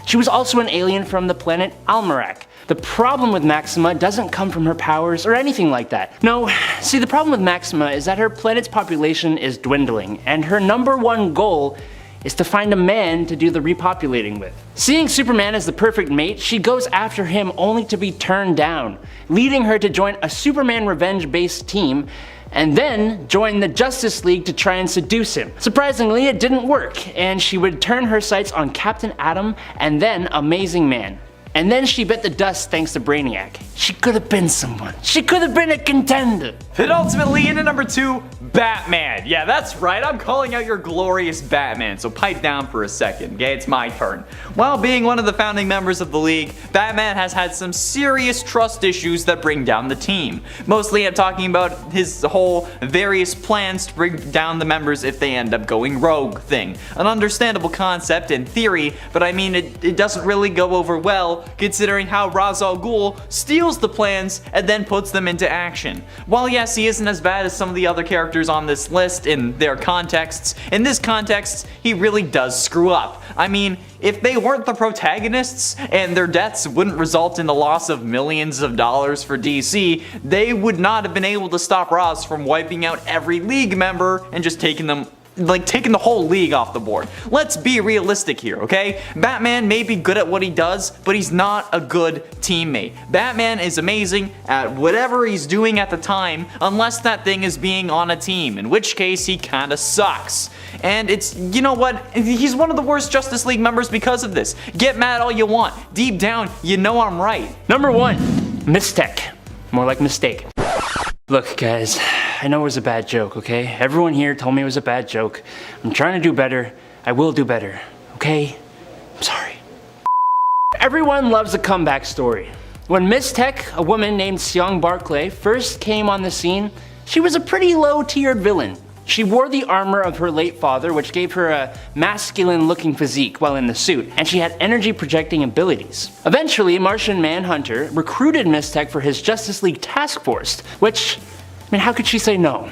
She was also an alien from the planet Almerac. The problem with Maxima doesn't come from her powers or anything like that. No, see, the problem with Maxima is that her planet's population is dwindling, and her number one goal is to find a man to do the repopulating with. Seeing Superman as the perfect mate, she goes after him only to be turned down, leading her to join a Superman revenge-based team and then join the Justice League to try and seduce him. Surprisingly, it didn't work, and she would turn her sights on Captain Atom and then Amazing Man. And then she bit the dust thanks to Brainiac. She could have been someone. She could have been a contender. And ultimately, into number 2, Batman. Yeah, that's right, I'm calling out your glorious Batman, so pipe down for a second, okay? It's my turn. While being one of the founding members of the League, Batman has had some serious trust issues that bring down the team. Mostly I'm talking about his whole various plans to bring down the members if they end up going rogue thing. An understandable concept in theory, but I mean it doesn't really go over well considering how Ra's al Ghul steals the plans and then puts them into action. While yes, he isn't as bad as some of the other characters on this list in their contexts, in this context, he really does screw up. I mean, if they weren't the protagonists and their deaths wouldn't result in the loss of millions of dollars for DC, they would not have been able to stop Ra's from wiping out every League member and just taking the whole League off the board. Let's be realistic here, okay? Batman may be good at what he does, but he's not a good teammate. Batman is amazing at whatever he's doing at the time, unless that thing is being on a team, in which case he kinda sucks. And it's, you know what, he's one of the worst Justice League members because of this. Get mad all you want. Deep down, you know I'm right. Number 1. Mystique. More like mistake. Look guys, I know it was a bad joke, okay? Everyone here told me it was a bad joke. I'm trying to do better. I will do better, okay? I'm sorry. Everyone loves a comeback story. When Mystique, a woman named Seong Barclay, first came on the scene, she was a pretty low-tiered villain. She wore the armor of her late father, which gave her a masculine-looking physique while in the suit, and she had energy-projecting abilities. Eventually, Martian Manhunter recruited Mystique for his Justice League task force, which, I mean, how could she say no?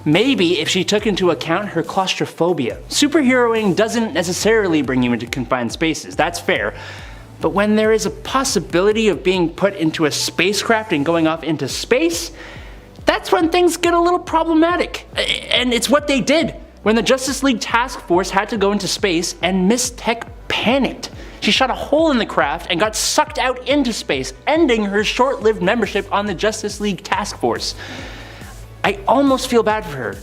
Maybe if she took into account her claustrophobia. Superheroing doesn't necessarily bring you into confined spaces, that's fair. But when there is a possibility of being put into a spacecraft and going off into space, that's when things get a little problematic. And it's what they did. when the Justice League Task Force had to go into space and Mystique panicked. She shot a hole in the craft and got sucked out into space, ending her short-lived membership on the Justice League Task Force. I almost feel bad for her.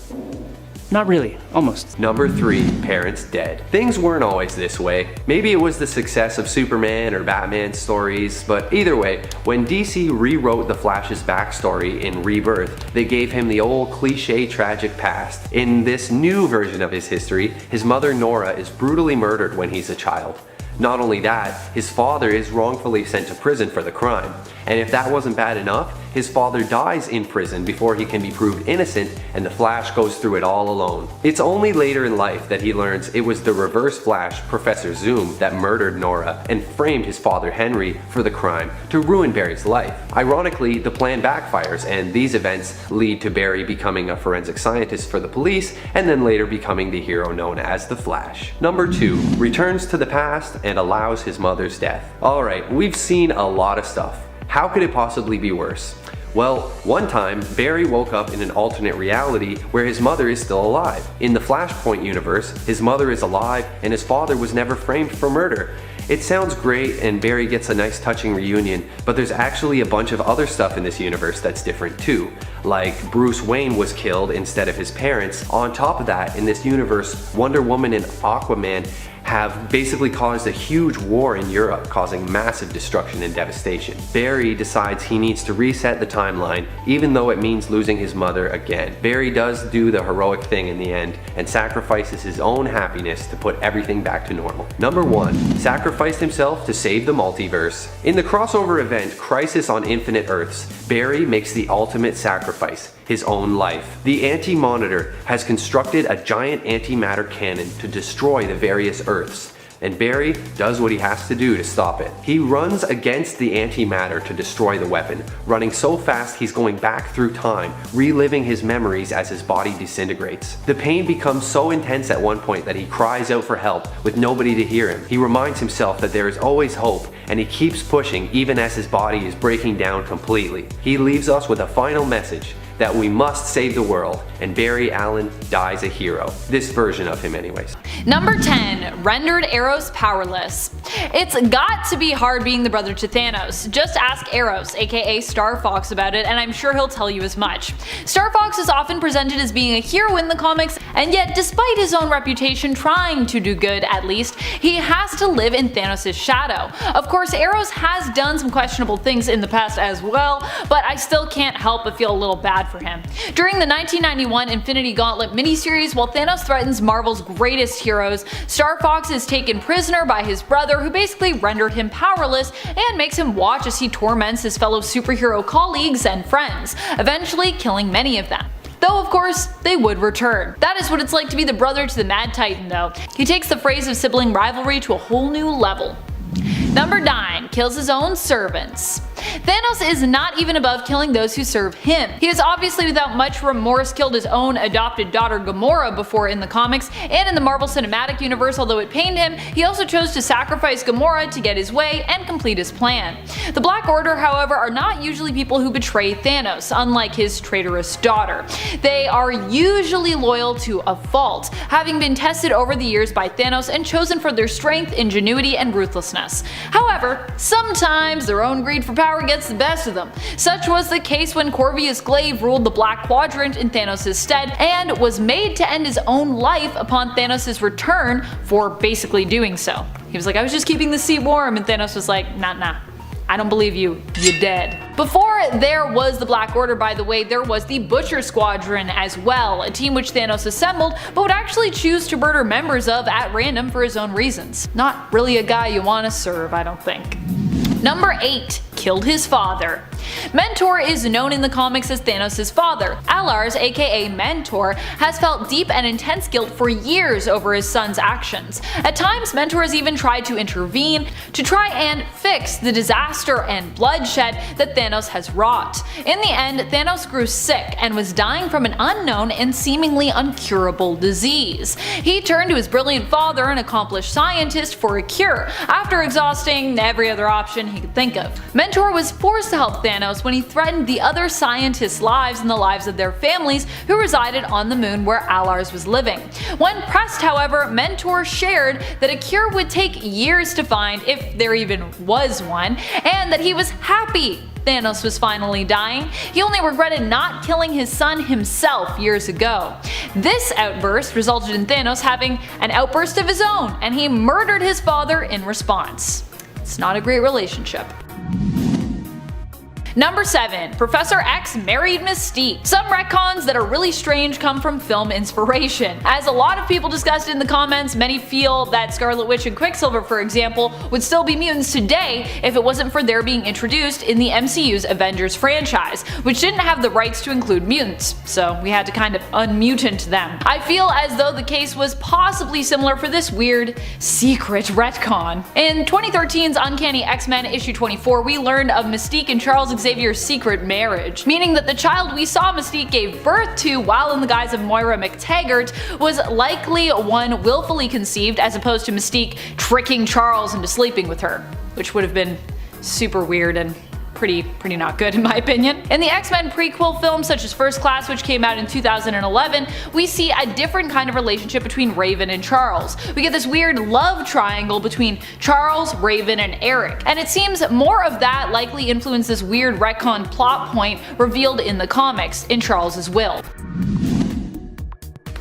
Not really, almost. Number 3, parents dead. Things weren't always this way. Maybe it was the success of Superman or Batman stories, but either way, when DC rewrote the Flash's backstory in Rebirth, they gave him the old cliche tragic past. In this new version of his history, his mother Nora is brutally murdered when he's a child. Not only that, his father is wrongfully sent to prison for the crime. And if that wasn't bad enough, his father dies in prison before he can be proved innocent, and the Flash goes through it all alone. It's only later in life that he learns it was the Reverse Flash, Professor Zoom, that murdered Nora and framed his father Henry for the crime to ruin Barry's life. Ironically, the plan backfires, and these events lead to Barry becoming a forensic scientist for the police, and then later becoming the hero known as the Flash. Number 2, returns to the past and allows his mother's death. Alright, we've seen a lot of stuff. How could it possibly be worse? Well, one time, Barry woke up in an alternate reality where his mother is still alive. In the Flashpoint universe, his mother is alive and his father was never framed for murder. It sounds great and Barry gets a nice touching reunion, but there's actually a bunch of other stuff in this universe that's different too. Like Bruce Wayne was killed instead of his parents. On top of that, in this universe, Wonder Woman and Aquaman have basically caused a huge war in Europe, causing massive destruction and devastation. Barry decides he needs to reset the timeline, even though it means losing his mother again. Barry does do the heroic thing in the end, and sacrifices his own happiness to put everything back to normal. Number 1, sacrificed himself to save the multiverse. In the crossover event, Crisis on Infinite Earths, Barry makes the ultimate sacrifice, his own life. The Anti-Monitor has constructed a giant antimatter cannon to destroy the various Earths, and Barry does what he has to do to stop it. He runs against the antimatter to destroy the weapon, running so fast he's going back through time, reliving his memories as his body disintegrates. The pain becomes so intense at one point that he cries out for help with nobody to hear him. He reminds himself that there is always hope, and he keeps pushing even as his body is breaking down completely. He leaves us with a final message, that we must save the world, and Barry Allen dies a hero. This version of him anyways. Number 10, rendered Eros powerless. It's got to be hard being the brother to Thanos. Just ask Eros, aka Star Fox, about it, and I'm sure he'll tell you as much. Star Fox is often presented as being a hero in the comics, and yet despite his own reputation trying to do good at least, he has to live in Thanos' shadow. Of course, Eros has done some questionable things in the past as well, but I still can't help but feel a little bad for him. During the 1991 Infinity Gauntlet miniseries, while Thanos threatens Marvel's greatest heroes, Star Fox is taken prisoner by his brother, who basically rendered him powerless and makes him watch as he torments his fellow superhero colleagues and friends, eventually killing many of them. Though of course, they would return. That is what it's like to be the brother to the Mad Titan though. He takes the phrase of sibling rivalry to a whole new level. Number 9, kills his own servants. Thanos is not even above killing those who serve him. He has obviously without much remorse killed his own adopted daughter Gamora before in the comics, and in the Marvel Cinematic Universe, although it pained him, he also chose to sacrifice Gamora to get his way and complete his plan. The Black Order, however, are not usually people who betray Thanos, unlike his traitorous daughter. They are usually loyal to a fault, having been tested over the years by Thanos and chosen for their strength, ingenuity, and ruthlessness. However, sometimes their own greed for power gets the best of them. Such was the case when Corvus Glaive ruled the Black Quadrant in Thanos' stead and was made to end his own life upon Thanos' return for basically doing so. He was like, I was just keeping the seat warm, and Thanos was like, nah, I don't believe you, you're dead. Before there was the Black Order, by the way, there was the Butcher Squadron as well, a team which Thanos assembled but would actually choose to murder members of at random for his own reasons. Not really a guy you want to serve, I don't think. Number 8, killed his father. Mentor is known in the comics as Thanos' father. Alars, aka Mentor, has felt deep and intense guilt for years over his son's actions. At times, Mentor has even tried to intervene to try and fix the disaster and bloodshed that Thanos has wrought. In the end, Thanos grew sick and was dying from an unknown and seemingly uncurable disease. He turned to his brilliant father, an accomplished scientist, for a cure, after exhausting every other option he could think of. Mentor was forced to help Thanos when he threatened the other scientists' lives and the lives of their families who resided on the moon where Alars was living. When pressed, however, Mentor shared that a cure would take years to find, if there even was one, and that he was happy Thanos was finally dying. He only regretted not killing his son himself years ago. This outburst resulted in Thanos having an outburst of his own, and he murdered his father in response. It's not a great relationship. Number 7. Professor X married Mystique. Some retcons that are really strange come from film inspiration. As a lot of people discussed in the comments, many feel that Scarlet Witch and Quicksilver, for example, would still be mutants today if it wasn't for their being introduced in the MCU's Avengers franchise, which didn't have the rights to include mutants, so we had to kind of unmutant them. I feel as though the case was possibly similar for this weird, secret retcon. In 2013's Uncanny X-Men issue 24, we learned of Mystique and Charles Xavier's secret marriage, meaning that the child we saw Mystique gave birth to while in the guise of Moira McTaggart was likely one willfully conceived, as opposed to Mystique tricking Charles into sleeping with her, which would have been super weird and pretty not good in my opinion. In the X-Men prequel films such as First Class, which came out in 2011, we see a different kind of relationship between Raven and Charles. We get this weird love triangle between Charles, Raven, and Eric, and it seems more of that likely influenced this weird retcon plot point revealed in the comics in Charles's will.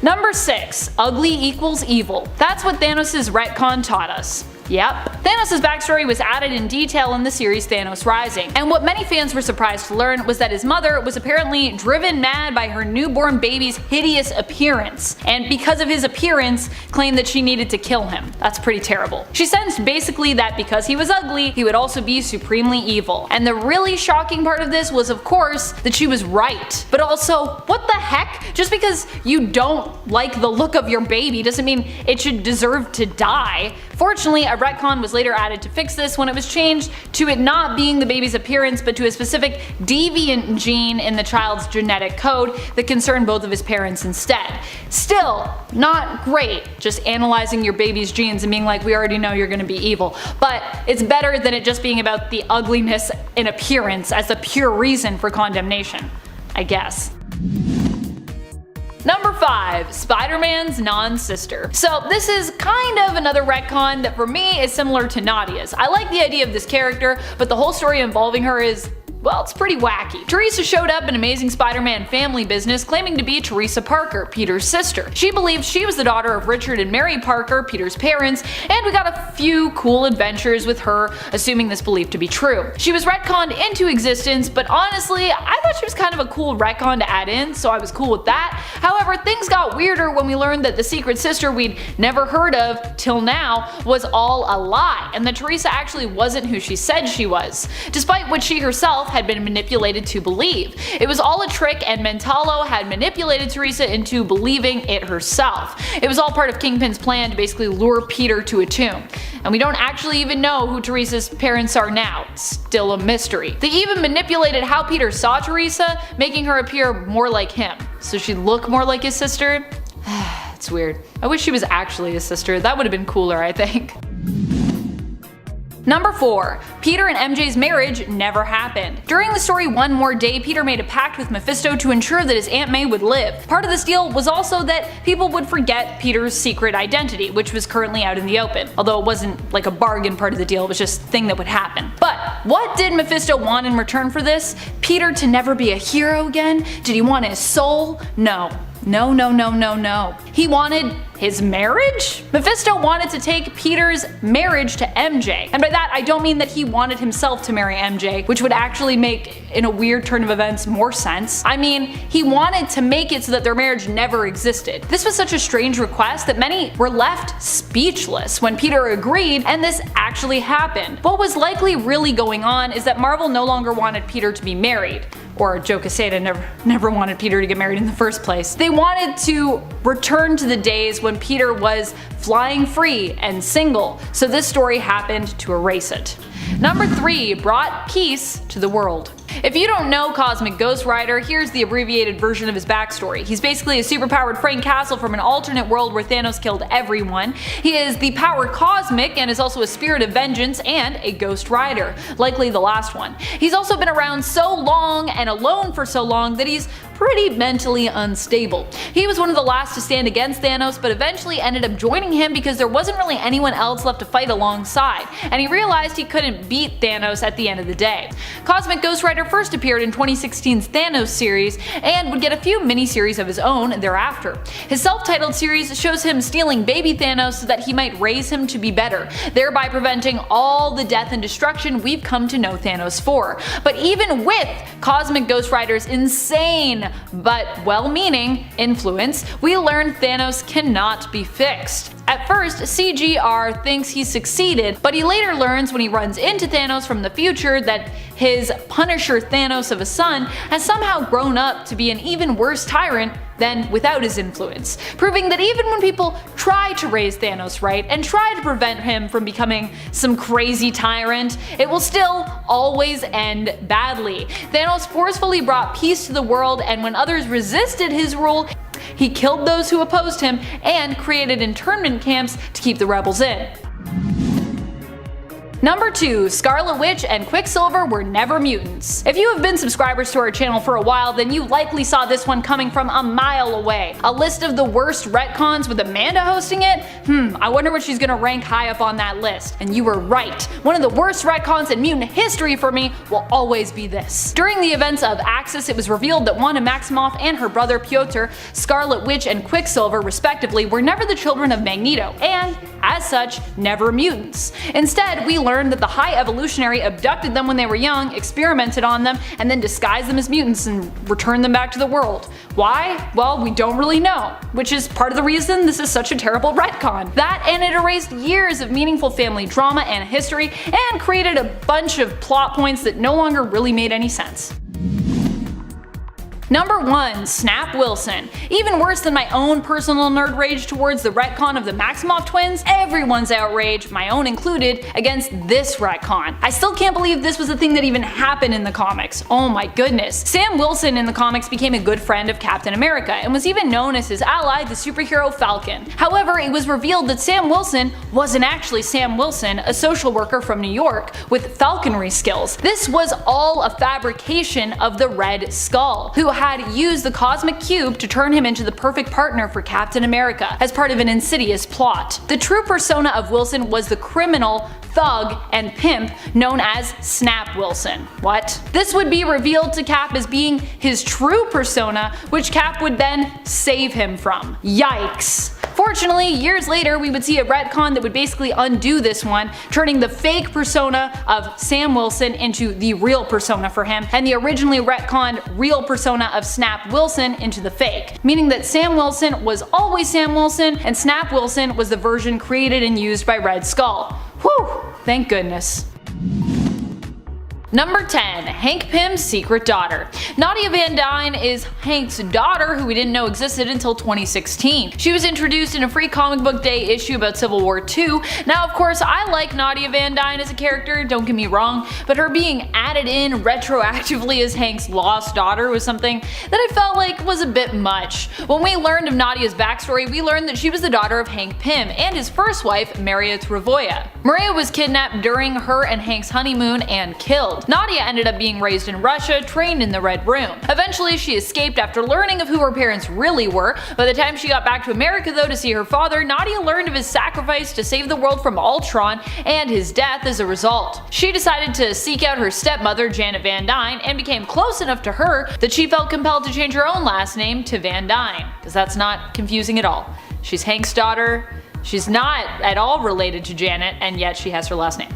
Number 6. Ugly equals evil. That's what Thanos' retcon taught us. Yep. Thanos' backstory was added in detail in the series Thanos Rising, and what many fans were surprised to learn was that his mother was apparently driven mad by her newborn baby's hideous appearance, and because of his appearance, claimed that she needed to kill him. That's pretty terrible. She sensed basically that because he was ugly, he would also be supremely evil. And the really shocking part of this was, of course, that she was right. But also, what the heck? Just because you don't like the look of your baby doesn't mean it should deserve to die. Fortunately, a retcon was later added to fix this when it was changed to it not being the baby's appearance but to a specific deviant gene in the child's genetic code that concerned both of his parents instead. Still, not great, just analyzing your baby's genes and being like, we already know you're gonna be evil. But it's better than it just being about the ugliness in appearance as the pure reason for condemnation, I guess. Number 5. Spider-Man's non-sister. So this is kind of another retcon that for me is similar to Nadia's. I like the idea of this character, but the whole story involving her is, well, it's pretty wacky. Teresa showed up in Amazing Spider-Man Family Business claiming to be Teresa Parker, Peter's sister. She believed she was the daughter of Richard and Mary Parker, Peter's parents, and we got a few cool adventures with her, assuming this belief to be true. She was retconned into existence, but honestly, I thought she was kind of a cool retcon to add in, so I was cool with that. However, things got weirder when we learned that the secret sister we'd never heard of till now was all a lie, and that Teresa actually wasn't who she said she was, despite what she herself had been manipulated to believe. It was all a trick, and Mentalo had manipulated Teresa into believing it herself. It was all part of Kingpin's plan to basically lure Peter to a tomb. And we don't actually even know who Teresa's parents are now. It's still a mystery. They even manipulated how Peter saw Teresa, making her appear more like him, so she'd look more like his sister. It's weird. I wish she was actually his sister. That would have been cooler, I think. Number 4. Peter and MJ's marriage never happened. During the story One More Day, Peter made a pact with Mephisto to ensure that his Aunt May would live. Part of this deal was also that people would forget Peter's secret identity, which was currently out in the open. Although it wasn't like a bargain part of the deal, it was just a thing that would happen. But what did Mephisto want in return for this? Peter to never be a hero again? Did he want his soul? No. No, no, no, no, no. He wanted his marriage? Mephisto wanted to take Peter's marriage to MJ. And by that, I don't mean that he wanted himself to marry MJ, which would actually make, in a weird turn of events, more sense. I mean, he wanted to make it so that their marriage never existed. This was such a strange request that many were left speechless when Peter agreed, and this actually happened. What was likely really going on is that Marvel no longer wanted Peter to be married. Or Joe Quesada never wanted Peter to get married in the first place. They wanted to return to the days when Peter was flying free and single, so this story happened to erase it. Number 3. Brought peace to the world. If you don't know Cosmic Ghost Rider, here's the abbreviated version of his backstory. He's basically a superpowered Frank Castle from an alternate world where Thanos killed everyone. He is the power cosmic and is also a spirit of vengeance and a Ghost Rider, likely the last one. He's also been around so long and alone for so long that he's pretty mentally unstable. He was one of the last to stand against Thanos, but eventually ended up joining him because there wasn't really anyone else left to fight alongside, and he realized he couldn't beat Thanos at the end of the day. Cosmic Ghost Rider first appeared in 2016's Thanos series and would get a few mini-series of his own thereafter. His self-titled series shows him stealing baby Thanos so that he might raise him to be better, thereby preventing all the death and destruction we've come to know Thanos for. But even with Cosmic Ghost Rider's insane but well-meaning influence, we learn Thanos cannot be fixed. At first, CGR thinks he succeeded, but he later learns when he runs into Thanos from the future that his Punisher Thanos of a son has somehow grown up to be an even worse tyrant than without his influence, proving that even when people try to raise Thanos right and try to prevent him from becoming some crazy tyrant, it will still always end badly. Thanos forcefully brought peace to the world, and when others resisted his rule, he killed those who opposed him and created internment camps to keep the rebels in. Number 2. Scarlet Witch and Quicksilver were never mutants. If you have been subscribers to our channel for a while, then you likely saw this one coming from a mile away. A list of the worst retcons with Amanda hosting it? I wonder what she's gonna rank high up on that list. And you were right. One of the worst retcons in mutant history for me will always be this. During the events of Axis, it was revealed that Wanda Maximoff and her brother Piotr, Scarlet Witch and Quicksilver respectively, were never the children of Magneto, and as such, never mutants. Instead, we learned that the High Evolutionary abducted them when they were young, experimented on them, and then disguised them as mutants and returned them back to the world. Why? Well, we don't really know, which is part of the reason this is such a terrible retcon. That, and it erased years of meaningful family drama and history, and created a bunch of plot points that no longer really made any sense. Number 1. Snap Wilson. Even worse than my own personal nerd rage towards the retcon of the Maximoff twins, everyone's outrage, my own included, against this retcon. I still can't believe this was a thing that even happened in the comics. Oh my goodness. Sam Wilson in the comics became a good friend of Captain America and was even known as his ally, the superhero Falcon. However, it was revealed that Sam Wilson wasn't actually Sam Wilson, a social worker from New York with falconry skills. This was all a fabrication of the Red Skull, who had used the Cosmic Cube to turn him into the perfect partner for Captain America as part of an insidious plot. The true persona of Wilson was the criminal, thug, and pimp known as Snap Wilson. What? This would be revealed to Cap as being his true persona, which Cap would then save him from. Yikes. Fortunately, years later we would see a retcon that would basically undo this one, turning the fake persona of Sam Wilson into the real persona for him, and the originally retconned real persona of Snap Wilson into the fake, meaning that Sam Wilson was always Sam Wilson and Snap Wilson was the version created and used by Red Skull. Whew, thank goodness. Number 10. Hank Pym's secret daughter. Nadia Van Dyne is Hank's daughter, who we didn't know existed until 2016. She was introduced in a free comic book day issue about Civil War II. Now of course I like Nadia Van Dyne as a character, don't get me wrong, but her being added in retroactively as Hank's lost daughter was something that I felt like was a bit much. When we learned of Nadia's backstory, we learned that she was the daughter of Hank Pym and his first wife, Maria Travoia. Maria was kidnapped during her and Hank's honeymoon and killed. Nadia ended up being raised in Russia, trained in the Red Room. Eventually she escaped after learning of who her parents really were. By the time she got back to America though to see her father, Nadia learned of his sacrifice to save the world from Ultron and his death as a result. She decided to seek out her stepmother Janet Van Dyne and became close enough to her that she felt compelled to change her own last name to Van Dyne, because that's not confusing at all. She's Hank's daughter, she's not at all related to Janet, and yet she has her last name.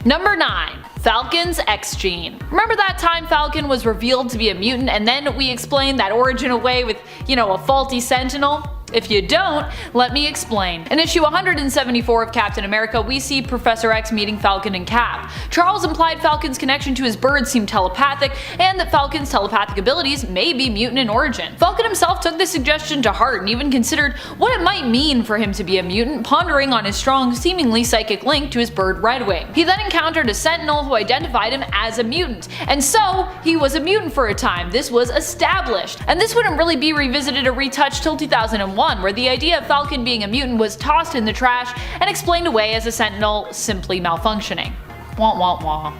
Number 9. Falcon's X-Gene. Remember that time Falcon was revealed to be a mutant and then we explained that origin away with, a faulty sentinel? If you don't, let me explain. In issue 174 of Captain America, we see Professor X meeting Falcon and Cap. Charles implied Falcon's connection to his bird seemed telepathic, and that Falcon's telepathic abilities may be mutant in origin. Falcon himself took this suggestion to heart and even considered what it might mean for him to be a mutant, pondering on his strong, seemingly psychic link to his bird Redwing. He then encountered a Sentinel who identified him as a mutant, and so he was a mutant for a time. This was established, and this wouldn't really be revisited or retouched till 2001, where the idea of Falcon being a mutant was tossed in the trash and explained away as a Sentinel simply malfunctioning. Wah wah wah.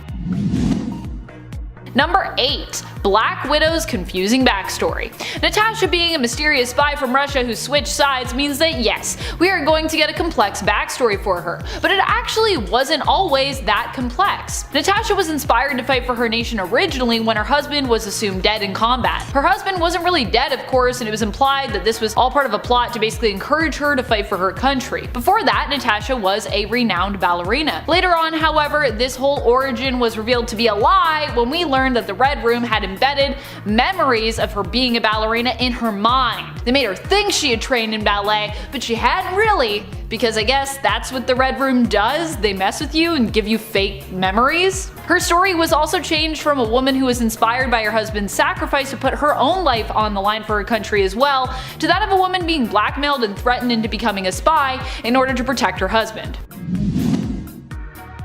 Number 8. Black Widow's confusing backstory. Natasha being a mysterious spy from Russia who switched sides means that yes, we are going to get a complex backstory for her, but it actually wasn't always that complex. Natasha was inspired to fight for her nation originally when her husband was assumed dead in combat. Her husband wasn't really dead, of course, and it was implied that this was all part of a plot to basically encourage her to fight for her country. Before that, Natasha was a renowned ballerina. Later on, however, this whole origin was revealed to be a lie when we learned that the Red Room had embedded memories of her being a ballerina in her mind. They made her think she had trained in ballet, but she hadn't really, because I guess that's what the Red Room does. They mess with you and give you fake memories. Her story was also changed from a woman who was inspired by her husband's sacrifice to put her own life on the line for her country as well, to that of a woman being blackmailed and threatened into becoming a spy in order to protect her husband.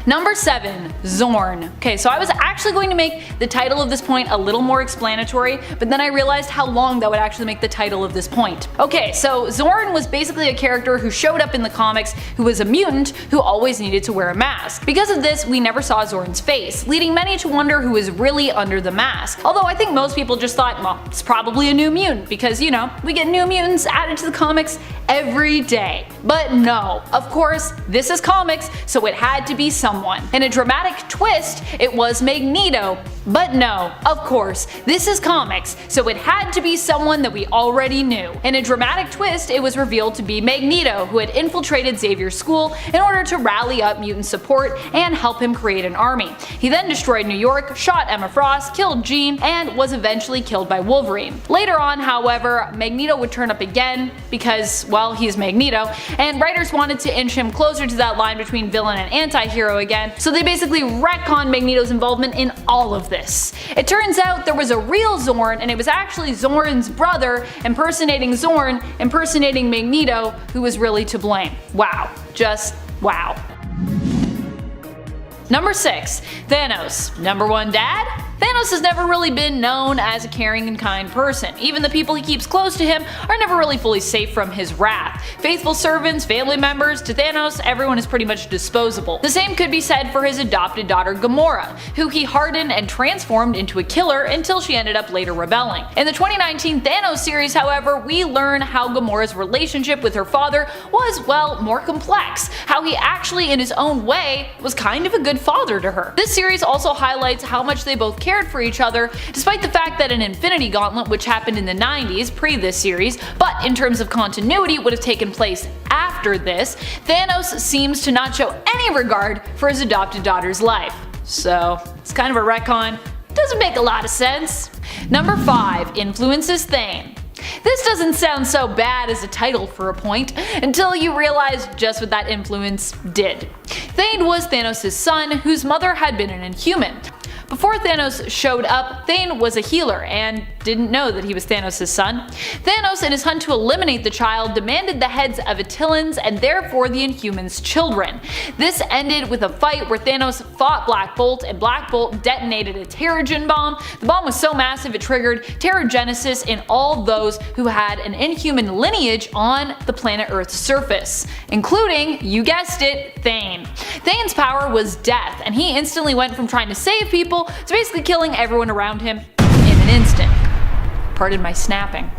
Number 7. Zorn. Okay, so I was actually going to make the title of this point a little more explanatory, but then I realized how long that would actually make the title of this point. Okay, so Zorn was basically a character who showed up in the comics who was a mutant who always needed to wear a mask. Because of this, we never saw Zorn's face, leading many to wonder who was really under the mask. Although I think most people just thought, well, it's probably a new mutant, because you know, we get new mutants added to the comics every day. But no, of course, this is comics, so it had to be someone. In a dramatic twist, it was Magneto. But no, of course, this is comics, so it had to be someone that we already knew. In a dramatic twist, it was revealed to be Magneto, who had infiltrated Xavier's school in order to rally up mutant support and help him create an army. He then destroyed New York, shot Emma Frost, killed Jean, and was eventually killed by Wolverine. Later on, however, Magneto would turn up again because, well, he's Magneto, and writers wanted to inch him closer to that line between villain and anti-hero again, so they basically retconned Magneto's involvement in all of this. It turns out there was a real Zorn, and it was actually Zorn's brother impersonating Zorn, impersonating Magneto, who was really to blame. Wow. Just wow. Number 6. Thanos. Number 1 dad? Thanos has never really been known as a caring and kind person. Even the people he keeps close to him are never really fully safe from his wrath. Faithful servants, family members, to Thanos, everyone is pretty much disposable. The same could be said for his adopted daughter Gamora, who he hardened and transformed into a killer until she ended up later rebelling. In the 2019 Thanos series, however, we learn how Gamora's relationship with her father was, well, more complex. How he actually, in his own way, was kind of a good father to her. This series also highlights how much they both cared for each other, despite the fact that an Infinity Gauntlet, which happened in the 90s, pre this series, but in terms of continuity would have taken place after this, Thanos seems to not show any regard for his adopted daughter's life. So it's kind of a retcon. Doesn't make a lot of sense. Number 5. Influences Thane. This doesn't sound so bad as a title for a point, until you realize just what that influence did. Thane was Thanos' son, whose mother had been an Inhuman. Before Thanos showed up, Thane was a healer and didn't know that he was Thanos' son. Thanos, in his hunt to eliminate the child, demanded the heads of Attilans and therefore the Inhumans' children. This ended with a fight where Thanos fought Black Bolt, and Black Bolt detonated a Terrigen bomb. The bomb was so massive it triggered Terrigenesis in all those who had an Inhuman lineage on the planet Earth's surface, including, you guessed it, Thane. Thane's power was death, and he instantly went from trying to save people to basically killing everyone around him in an instant. Pardon my snapping.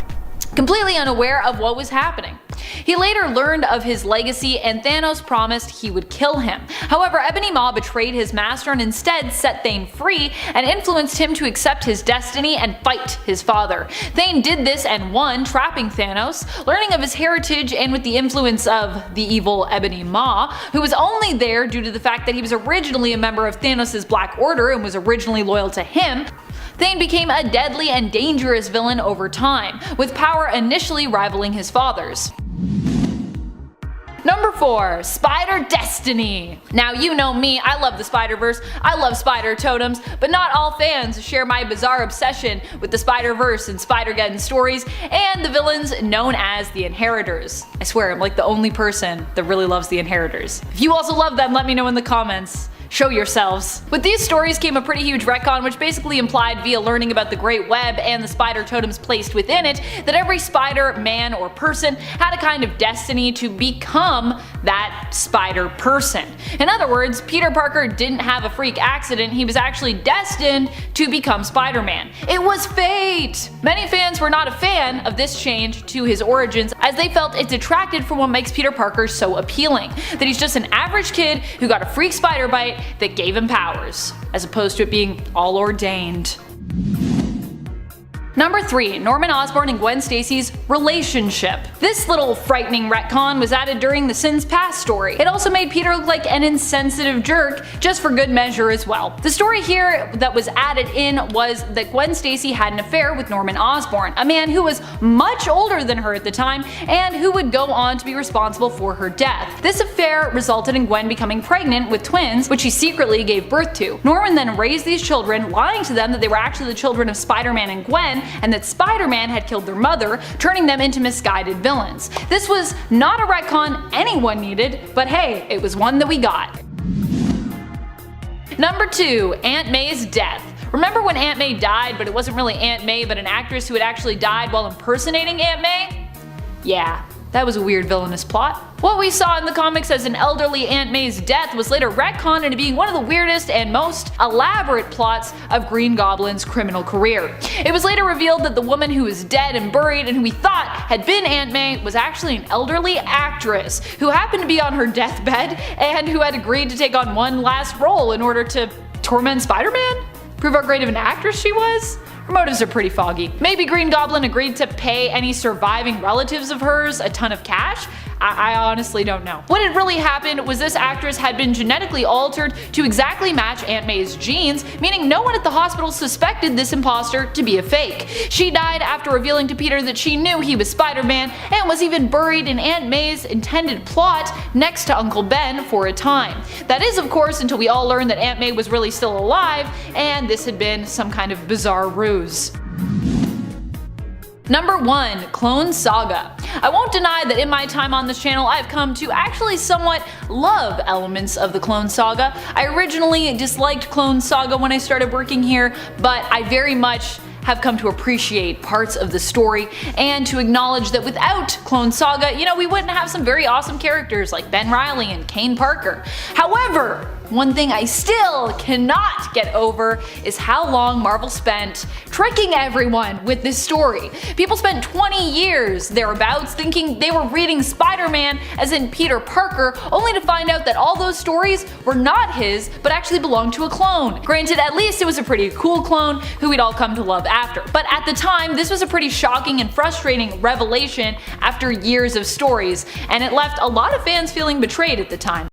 Completely unaware of what was happening. He later learned of his legacy, and Thanos promised he would kill him. However, Ebony Maw betrayed his master and instead set Thane free and influenced him to accept his destiny and fight his father. Thane did this and won, trapping Thanos. Learning of his heritage and with the influence of the evil Ebony Maw, who was only there due to the fact that he was originally a member of Thanos' Black Order and was originally loyal to him, Thane became a deadly and dangerous villain over time, with power initially rivaling his father's. Number 4. Spider Destiny. Now you know me, I love the Spider-Verse, I love spider totems, but not all fans share my bizarre obsession with the Spider-Verse and Spider-Geddon stories and the villains known as the Inheritors. I swear I'm like the only person that really loves the Inheritors. If you also love them, let me know in the comments. Show yourselves. With these stories came a pretty huge retcon, which basically implied via learning about the Great Web and the spider totems placed within it that every spider, man, or person had a kind of destiny to become that spider person. In other words, Peter Parker didn't have a freak accident, he was actually destined to become Spider-Man. It was fate! Many fans were not a fan of this change to his origins, as they felt it detracted from what makes Peter Parker so appealing, that he's just an average kid who got a freak spider bite that gave him powers, as opposed to it being all ordained. Number 3. Norman Osborn and Gwen Stacy's relationship. This little frightening retcon was added during the Sins Past story. It also made Peter look like an insensitive jerk, just for good measure as well. The story here that was added in was that Gwen Stacy had an affair with Norman Osborn, a man who was much older than her at the time and who would go on to be responsible for her death. This affair resulted in Gwen becoming pregnant with twins, which she secretly gave birth to. Norman then raised these children, lying to them that they were actually the children of Spider-Man and Gwen, and that Spider-Man had killed their mother, turning them into misguided villains. This was not a retcon anyone needed, but hey, it was one that we got. Number 2. Aunt May's death. Remember when Aunt May died, but it wasn't really Aunt May but an actress who had actually died while impersonating Aunt May? Yeah, that was a weird villainous plot. What we saw in the comics as an elderly Aunt May's death was later retconned into being one of the weirdest and most elaborate plots of Green Goblin's criminal career. It was later revealed that the woman who was dead and buried and who we thought had been Aunt May was actually an elderly actress who happened to be on her deathbed and who had agreed to take on one last role in order to torment Spider-Man? Prove how great of an actress she was? Her motives are pretty foggy. Maybe Green Goblin agreed to pay any surviving relatives of hers a ton of cash? I honestly don't know. What had really happened was this actress had been genetically altered to exactly match Aunt May's genes, meaning no one at the hospital suspected this imposter to be a fake. She died after revealing to Peter that she knew he was Spider-Man and was even buried in Aunt May's intended plot next to Uncle Ben for a time. That is, of course, until we all learned that Aunt May was really still alive and this had been some kind of bizarre ruse. Number 1. Clone Saga. I won't deny that in my time on this channel I've come to actually somewhat love elements of the Clone Saga. I originally disliked Clone Saga when I started working here, but I very much have come to appreciate parts of the story and to acknowledge that without Clone Saga, we wouldn't have some very awesome characters like Ben Reilly and Kane Parker. However, one thing I still cannot get over is how long Marvel spent tricking everyone with this story. People spent 20 years thereabouts thinking they were reading Spider-Man, as in Peter Parker, only to find out that all those stories were not his, but actually belonged to a clone. Granted, at least it was a pretty cool clone who we'd all come to love after. But at the time, this was a pretty shocking and frustrating revelation after years of stories, and it left a lot of fans feeling betrayed at the time.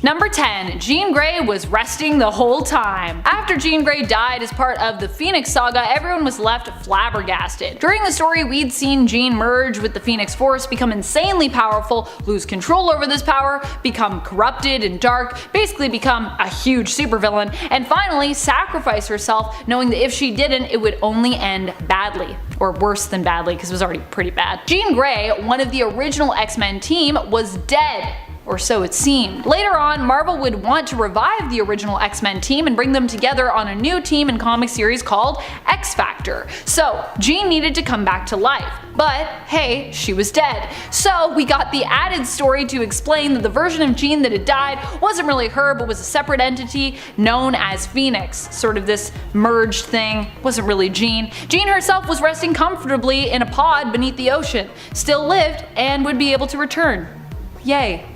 Number 10. Jean Grey was resting the whole time. After Jean Grey died as part of the Phoenix Saga, everyone was left flabbergasted. During the story, we'd seen Jean merge with the Phoenix Force, become insanely powerful, lose control over this power, become corrupted and dark, basically become a huge supervillain, and finally sacrifice herself, knowing that if she didn't, it would only end badly. Or worse than badly, because it was already pretty bad. Jean Grey, one of the original X-Men team, was dead. Or so it seemed. Later on, Marvel would want to revive the original X-Men team and bring them together on a new team and comic series called X-Factor. So Jean needed to come back to life. But hey, she was dead. So we got the added story to explain that the version of Jean that had died wasn't really her, but was a separate entity known as Phoenix. Sort of this merged thing. Wasn't really Jean. Jean herself was resting comfortably in a pod beneath the ocean, still lived, and would be able to return. Yay.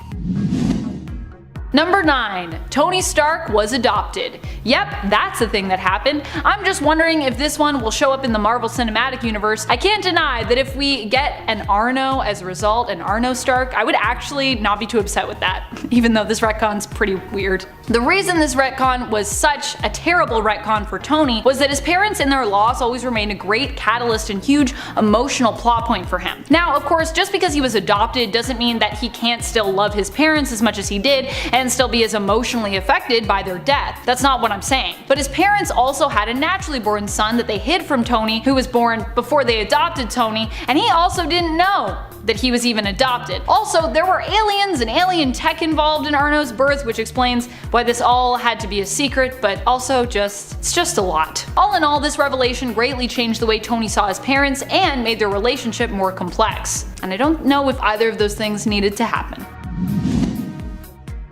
Number 9. Tony Stark was adopted. Yep, that's a thing that happened. I'm just wondering if this one will show up in the Marvel Cinematic Universe. I can't deny that if we get an Arno as a result, an Arno Stark, I would actually not be too upset with that, even though this retcon's pretty weird. The reason this retcon was such a terrible retcon for Tony was that his parents and their loss always remained a great catalyst and huge emotional plot point for him. Now, of course, just because he was adopted doesn't mean that he can't still love his parents as much as he did and still be as emotionally affected by their death. That's not what I'm saying. But his parents also had a naturally born son that they hid from Tony, who was born before they adopted Tony, and he also didn't know that he was even adopted. Also, there were aliens and alien tech involved in Arno's birth, which explains why this all had to be a secret, but also it's just a lot. All in all, this revelation greatly changed the way Tony saw his parents and made their relationship more complex. And I don't know if either of those things needed to happen.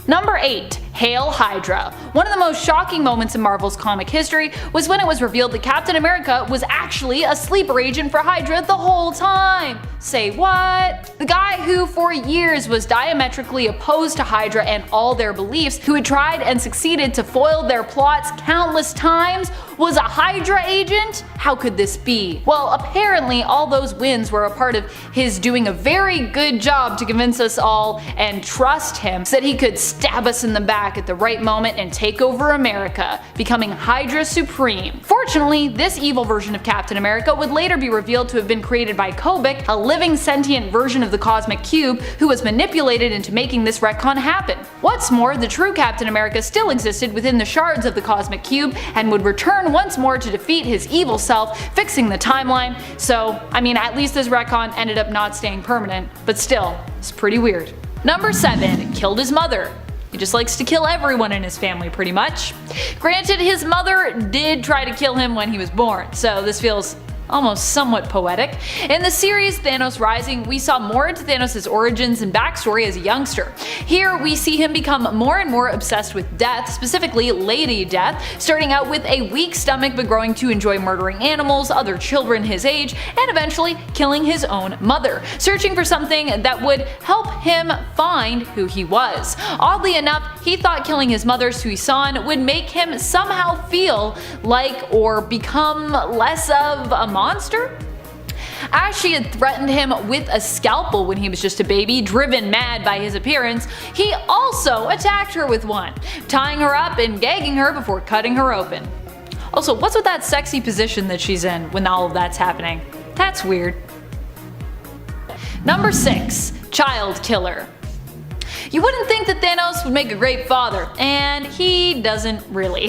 Number 8. Hail Hydra. One of the most shocking moments in Marvel's comic history was when it was revealed that Captain America was actually a sleeper agent for Hydra the whole time. Say what? The guy who for years was diametrically opposed to Hydra and all their beliefs, who had tried and succeeded to foil their plots countless times, was a Hydra agent? How could this be? Well, apparently all those wins were a part of his doing a very good job to convince us all and trust him so that he could stab us in the back at the right moment and take over America, becoming Hydra Supreme. Fortunately, this evil version of Captain America would later be revealed to have been created by Kobik, a living sentient version of the Cosmic Cube who was manipulated into making this retcon happen. What's more, the true Captain America still existed within the shards of the Cosmic Cube and would return once more to defeat his evil self, fixing the timeline. So, I mean, at least this retcon ended up not staying permanent, but still, it's pretty weird. Number 7. Killed his mother. He just likes to kill everyone in his family pretty much. Granted, his mother did try to kill him when he was born, so this feels almost somewhat poetic. In the series Thanos Rising, we saw more into Thanos' origins and backstory as a youngster. Here we see him become more and more obsessed with death, specifically Lady Death, starting out with a weak stomach but growing to enjoy murdering animals, other children his age, and eventually killing his own mother, searching for something that would help him find who he was. Oddly enough, he thought killing his mother Suisan would make him somehow feel like or become less of a monster? As she had threatened him with a scalpel when he was just a baby, driven mad by his appearance, he also attacked her with one, tying her up and gagging her before cutting her open. Also, what's with that sexy position that she's in when all of that's happening? That's weird. Number 6. Child Killer. You wouldn't think that Thanos would make a great father, and he doesn't really.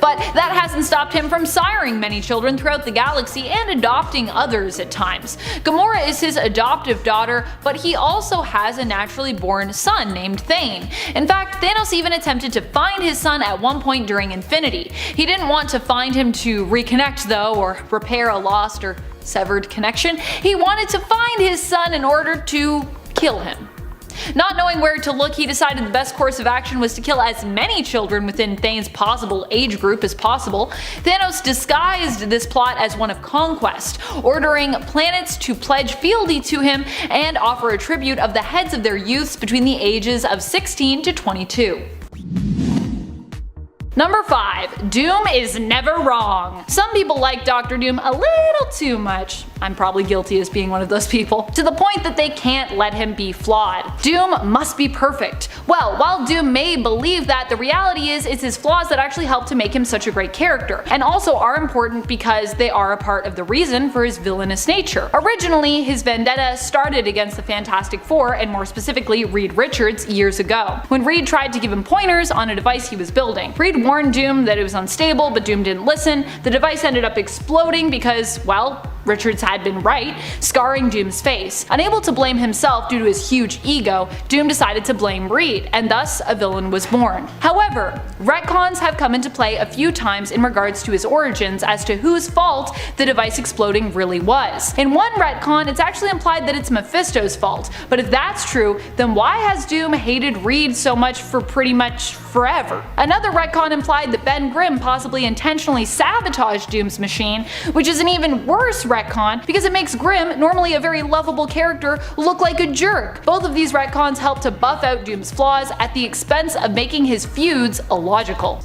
But that hasn't stopped him from siring many children throughout the galaxy and adopting others at times. Gamora is his adoptive daughter, but he also has a naturally born son named Thane. In fact, Thanos even attempted to find his son at one point during Infinity. He didn't want to find him to reconnect though, or repair a lost or severed connection. He wanted to find his son in order to kill him. Not knowing where to look, he decided the best course of action was to kill as many children within Thane's possible age group as possible. Thanos disguised this plot as one of conquest, ordering planets to pledge fealty to him and offer a tribute of the heads of their youths between the ages of 16 to 22. Number 5. Doom is never wrong. Some people like Dr. Doom a little too much. I'm probably guilty as being one of those people. To the point that they can't let him be flawed. Doom must be perfect. Well, while Doom may believe that, the reality is it's his flaws that actually help to make him such a great character, and also are important because they are a part of the reason for his villainous nature. Originally, his vendetta started against the Fantastic Four, and more specifically Reed Richards, years ago, when Reed tried to give him pointers on a device he was building. Reed warned Doom that it was unstable, but Doom didn't listen. The device ended up exploding because, well, Richards had been right, scarring Doom's face. Unable to blame himself due to his huge ego, Doom decided to blame Reed, and thus a villain was born. However, retcons have come into play a few times in regards to his origins as to whose fault the device exploding really was. In one retcon, it's actually implied that it's Mephisto's fault, but if that's true, then why has Doom hated Reed so much for pretty much forever. Another retcon implied that Ben Grimm possibly intentionally sabotaged Doom's machine, which is an even worse retcon because it makes Grimm, normally a very lovable character, look like a jerk. Both of these retcons help to buff out Doom's flaws at the expense of making his feuds illogical.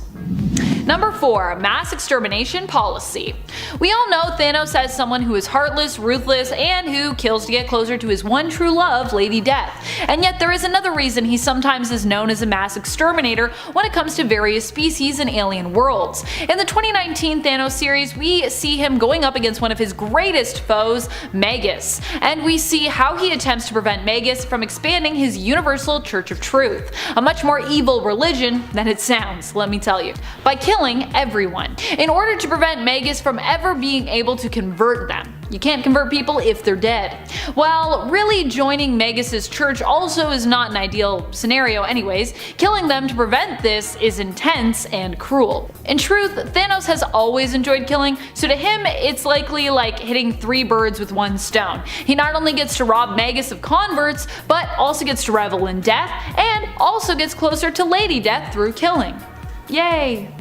Number 4. Mass extermination policy. We all know Thanos as someone who is heartless, ruthless, and who kills to get closer to his one true love, Lady Death. And yet there is another reason he sometimes is known as a mass exterminator when it comes to various species and alien worlds. In the 2019 Thanos series, we see him going up against one of his greatest foes, Magus, and we see how he attempts to prevent Magus from expanding his universal Church of Truth, a much more evil religion than it sounds, let me tell you, by killing everyone, in order to prevent Magus from ever being able to convert them. You can't convert people if they're dead. Well, really joining Magus's church also is not an ideal scenario anyways. Killing them to prevent this is intense and cruel. In truth, Thanos has always enjoyed killing, so to him it's likely like hitting 3 birds with 1 stone. He not only gets to rob Magus of converts, but also gets to revel in death, and also gets closer to Lady Death through killing. Yay!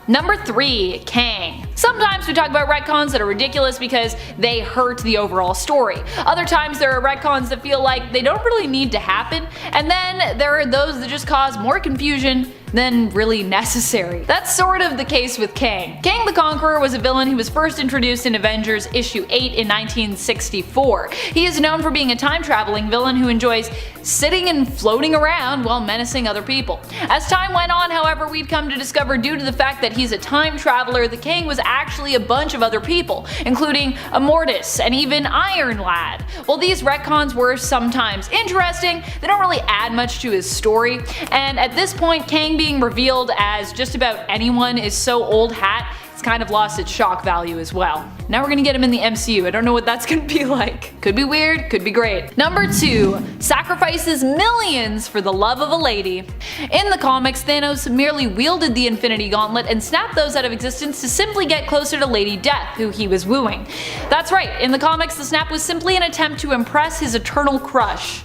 Number 3. Kang. Sometimes we talk about retcons that are ridiculous because they hurt the overall story. Other times there are retcons that feel like they don't really need to happen, and then there are those that just cause more confusion than really necessary. That's sort of the case with Kang. Kang the Conqueror was a villain who was first introduced in Avengers issue 8 in 1964. He is known for being a time-traveling villain who enjoys sitting and floating around while menacing other people. As time went on, however, we'd come to discover due to the fact that he's a time traveler, the Kang was actually a bunch of other people, including Immortus and even Iron Lad. While these retcons were sometimes interesting, they don't really add much to his story, and at this point Kang being revealed as just about anyone is so old hat, it's kind of lost its shock value as well. Now we're gonna get him in the MCU. I don't know what that's gonna be like. Could be weird, could be great. Number 2. Sacrifices millions for the love of a lady. In the comics, Thanos merely wielded the Infinity Gauntlet and snapped those out of existence to simply get closer to Lady Death, who he was wooing. That's right, in the comics the snap was simply an attempt to impress his eternal crush.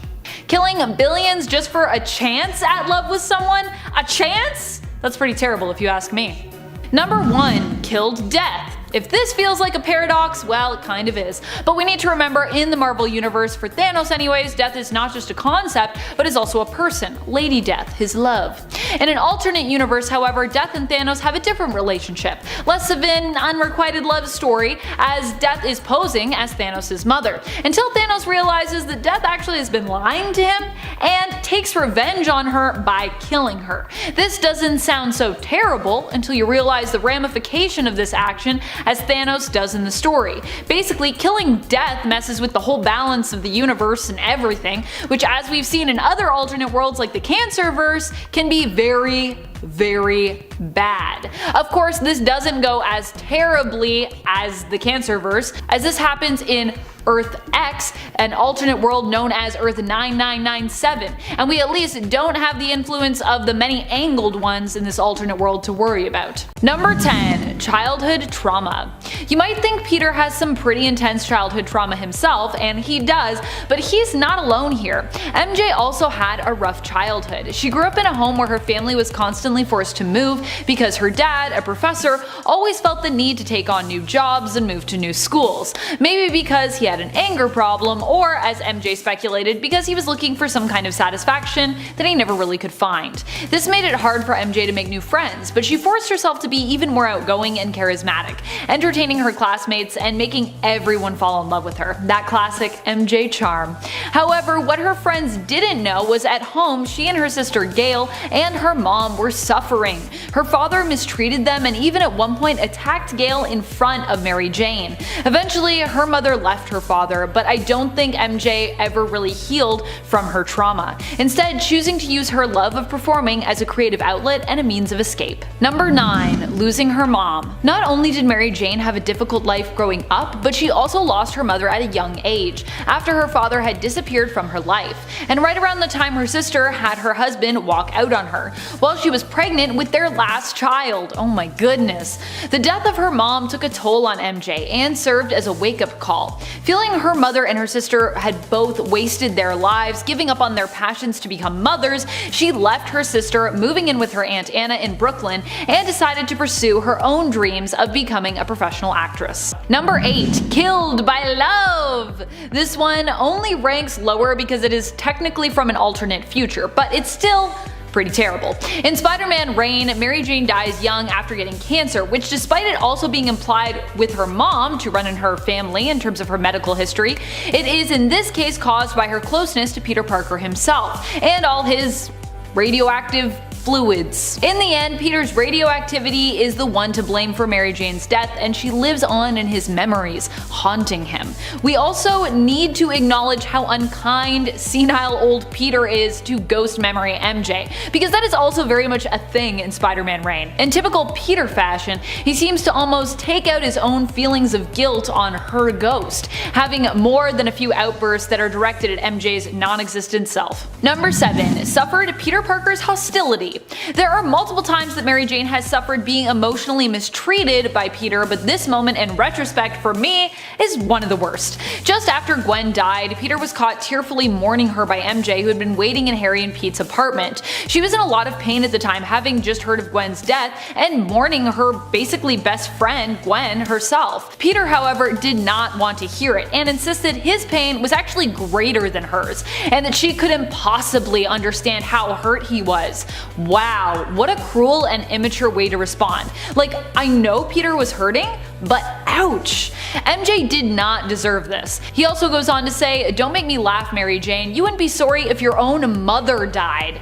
Killing billions just for a chance at love with someone? A chance? That's pretty terrible if you ask me. Number 1. Killed Death. If this feels like a paradox, well, it kind of is. But we need to remember, in the Marvel Universe, for Thanos anyways, death is not just a concept, but is also a person, Lady Death, his love. In an alternate universe, however, Death and Thanos have a different relationship, less of an unrequited love story, as Death is posing as Thanos' mother, until Thanos realizes that Death actually has been lying to him, and takes revenge on her by killing her. This doesn't sound so terrible until you realize the ramification of this action, as Thanos does in the story. Basically, killing Death messes with the whole balance of the universe and everything, which, as we've seen in other alternate worlds like the Cancerverse, can be very, very bad. Of course, this doesn't go as terribly as the Cancerverse, as this happens in Earth X, an alternate world known as Earth 9997, and we at least don't have the influence of the many angled ones in this alternate world to worry about. Number 10. Childhood trauma. You might think Peter has some pretty intense childhood trauma himself, and he does, but he's not alone here. MJ also had a rough childhood. She grew up in a home where her family was constantly forced to move because her dad, a professor, always felt the need to take on new jobs and move to new schools. Maybe because he had an anger problem, or as MJ speculated, because he was looking for some kind of satisfaction that he never really could find. This made it hard for MJ to make new friends, but she forced herself to be even more outgoing and charismatic, entertaining her classmates and making everyone fall in love with her. That classic MJ charm. However, what her friends didn't know was at home she and her sister Gail and her mom were suffering. Her father mistreated them and even at one point attacked Gail in front of Mary Jane. Eventually, her mother left her father, but I don't think MJ ever really healed from her trauma, instead choosing to use her love of performing as a creative outlet and a means of escape. Number 9. Losing her mom. Not only did Mary Jane have a difficult life growing up, but she also lost her mother at a young age, after her father had disappeared from her life, and right around the time her sister had her husband walk out on her. While she was pregnant with their last child. Oh my goodness. The death of her mom took a toll on MJ and served as a wake-up call. Feeling her mother and her sister had both wasted their lives, giving up on their passions to become mothers, she left her sister, moving in with her Aunt Anna in Brooklyn, and decided to pursue her own dreams of becoming a professional actress. Number 8. Killed by Love! This one only ranks lower because it is technically from an alternate future, but it's still pretty terrible. In Spider-Man Reign, Mary Jane dies young after getting cancer, which despite it also being implied with her mom to run in her family in terms of her medical history, it is in this case caused by her closeness to Peter Parker himself and all his radioactive fluids. In the end, Peter's radioactivity is the one to blame for Mary Jane's death, and she lives on in his memories, haunting him. We also need to acknowledge how unkind, senile old Peter is to ghost memory MJ, because that is also very much a thing in Spider-Man Reign. In typical Peter fashion, he seems to almost take out his own feelings of guilt on her ghost, having more than a few outbursts that are directed at MJ's non-existent self. Number 7. Suffered Peter Parker's hostility. There are multiple times that Mary Jane has suffered being emotionally mistreated by Peter, but this moment in retrospect for me is one of the worst. Just after Gwen died, Peter was caught tearfully mourning her by MJ, who had been waiting in Harry and Pete's apartment. She was in a lot of pain at the time, having just heard of Gwen's death and mourning her basically best friend, Gwen, herself. Peter, however, did not want to hear it and insisted his pain was actually greater than hers, and that she couldn't possibly understand how hurt he was. Wow, what a cruel and immature way to respond. Like, I know Peter was hurting, but ouch! MJ did not deserve this. He also goes on to say, "Don't make me laugh, Mary Jane. You wouldn't be sorry if your own mother died."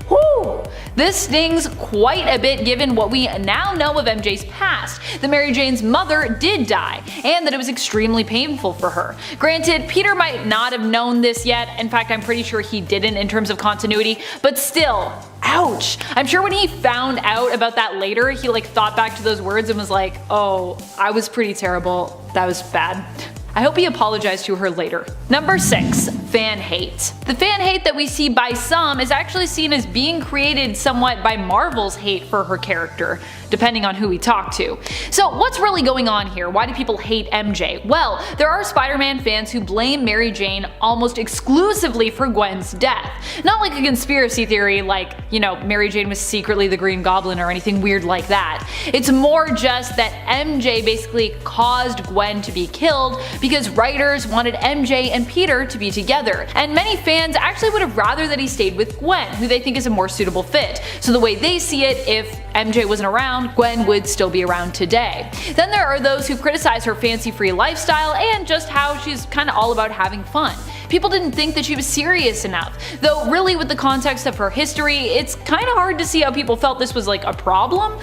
Whew! This stings quite a bit given what we now know of MJ's past, that Mary Jane's mother did die, and that it was extremely painful for her. Granted, Peter might not have known this yet, in fact I'm pretty sure he didn't in terms of continuity, but still, ouch! I'm sure when he found out about that later, he thought back to those words and was like, oh, I was pretty terrible, that was bad. I hope he apologized to her later. Number 6. Fan hate. The fan hate that we see by some is actually seen as being created somewhat by Marvel's hate for her character, depending on who we talk to. So what's really going on here? Why do people hate MJ? Well, there are Spider-Man fans who blame Mary Jane almost exclusively for Gwen's death. Not like a conspiracy theory like, Mary Jane was secretly the Green Goblin or anything weird like that. It's more just that MJ basically caused Gwen to be killed because writers wanted MJ and Peter to be together, and many fans actually would have rather that he stayed with Gwen, who they think is a more suitable fit. So the way they see it, if MJ wasn't around, Gwen would still be around today. Then there are those who criticize her fancy-free lifestyle and just how she's kinda all about having fun. People didn't think that she was serious enough, though really with the context of her history, it's kinda hard to see how people felt this was a problem.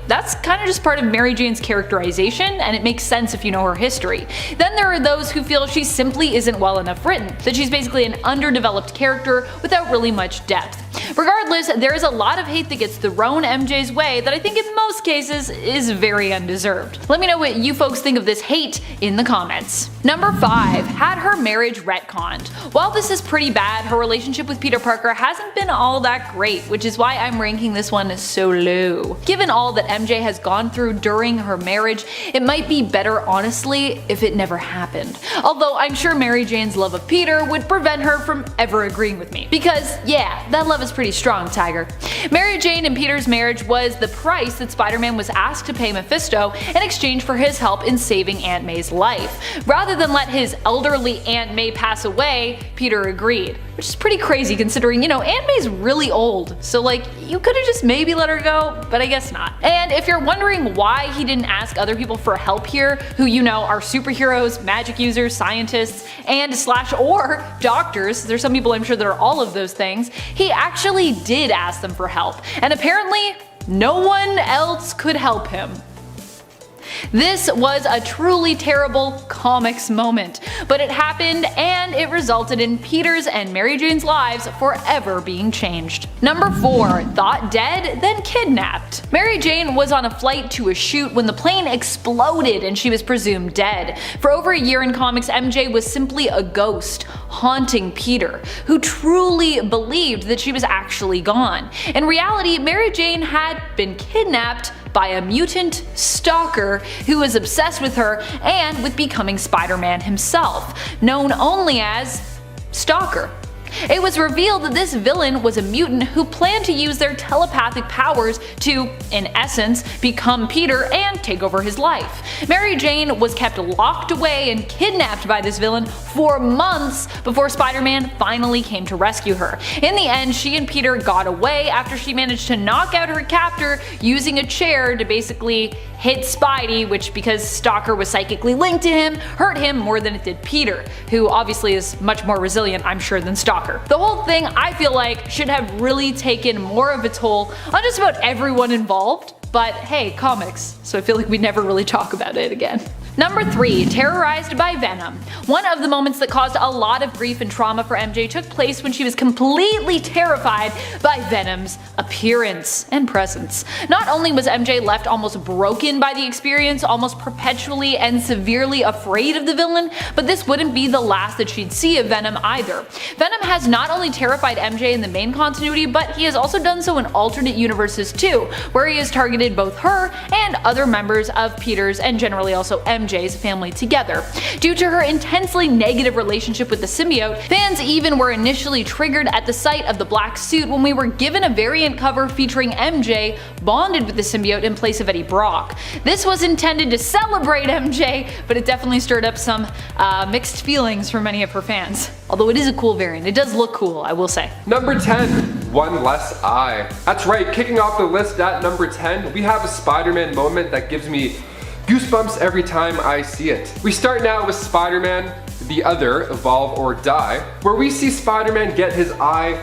That's kinda just part of Mary Jane's characterization, and it makes sense if you know her history. Then there are those who feel she simply isn't well enough written, that she's basically an underdeveloped character without really much depth. Regardless, there is a lot of hate that gets thrown MJ's way that I think in most cases is very undeserved. Let me know what you folks think of this hate in the comments. Number 5. Had her marriage retconned. While this is pretty bad, her relationship with Peter Parker hasn't been all that great, which is why I'm ranking this one so low. Given all that MJ has gone through during her marriage, it might be better honestly if it never happened. Although I'm sure Mary Jane's love of Peter would prevent her from ever agreeing with me. Because yeah, that love is pretty strong, Tiger. Mary Jane and Peter's marriage was the price that Spider-Man was asked to pay Mephisto in exchange for his help in saving Aunt May's life. Rather than let his elderly Aunt May pass away, Peter agreed. Which is pretty crazy considering, Aunt May's really old, so you could've just maybe let her go, but I guess not. And if you're wondering why he didn't ask other people for help here, who are superheroes, magic users, scientists, and or doctors, there's some people I'm sure that are all of those things, he actually did ask them for help, and apparently no one else could help him. This was a truly terrible comics moment, but it happened and it resulted in Peter's and Mary Jane's lives forever being changed. Number 4. Thought dead, then kidnapped. Mary Jane was on a flight to a shoot when the plane exploded and she was presumed dead. For over a year in comics, MJ was simply a ghost, haunting Peter, who truly believed that she was actually gone. In reality, Mary Jane had been kidnapped by a mutant stalker who was obsessed with her and with becoming Spider-Man himself, known only as Stalker. It was revealed that this villain was a mutant who planned to use their telepathic powers to, in essence, become Peter and take over his life. Mary Jane was kept locked away and kidnapped by this villain for months before Spider-Man finally came to rescue her. In the end, she and Peter got away after she managed to knock out her captor using a chair to basically hit Spidey, which, because Stalker was psychically linked to him, hurt him more than it did Peter, who obviously is much more resilient, I'm sure, than Stalker. The whole thing, I feel like, should have really taken more of a toll on just about everyone involved, but hey, comics, so I feel like we never really talk about it again. Number 3, terrorized by Venom. One of the moments that caused a lot of grief and trauma for MJ took place when she was completely terrified by Venom's appearance and presence. Not only was MJ left almost broken by the experience, almost perpetually and severely afraid of the villain, but this wouldn't be the last that she'd see of Venom either. Venom has not only terrified MJ in the main continuity, but he has also done so in alternate universes too, where he has targeted both her and other members of Peter's and generally also MJ's family together. Due to her intensely negative relationship with the symbiote, fans even were initially triggered at the sight of the black suit when we were given a variant cover featuring MJ bonded with the symbiote in place of Eddie Brock. This was intended to celebrate MJ, but it definitely stirred up some mixed feelings for many of her fans. Although it is a cool variant, it does look cool, I will say. Number 10, One Less Eye. That's right, kicking off the list at number 10, we have a Spider-Man moment that gives me goosebumps every time I see it. We start now with Spider-Man, The Other, Evolve or Die, where we see Spider-Man get his eye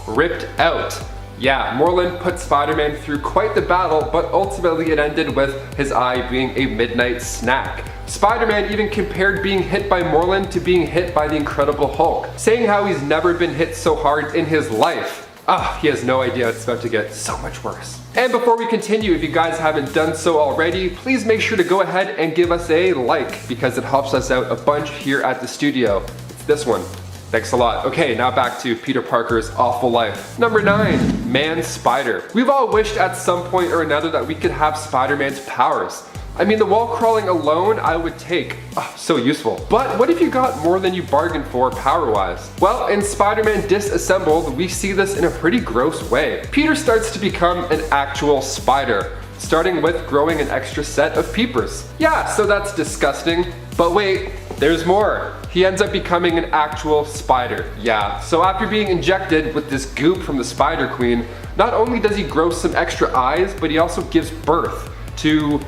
ripped out. Yeah, Morlun put Spider-Man through quite the battle, but ultimately it ended with his eye being a midnight snack. Spider-Man even compared being hit by Morlun to being hit by the Incredible Hulk, saying how he's never been hit so hard in his life. He has no idea it's about to get so much worse. And before we continue, if you guys haven't done so already, please make sure to go ahead and give us a like, because it helps us out a bunch here at the studio. It's this one. Thanks a lot. Okay, now back to Peter Parker's awful life. Number 9, Man-Spider. We've all wished at some point or another that we could have Spider-Man's powers. I mean, the wall crawling alone I would take. So useful. But what if you got more than you bargained for power-wise? Well, in Spider-Man Disassembled, we see this in a pretty gross way. Peter starts to become an actual spider, starting with growing an extra set of peepers. Yeah, so that's disgusting. But wait, there's more. He ends up becoming an actual spider. Yeah, so after being injected with this goop from the Spider Queen, not only does he grow some extra eyes, but he also gives birth to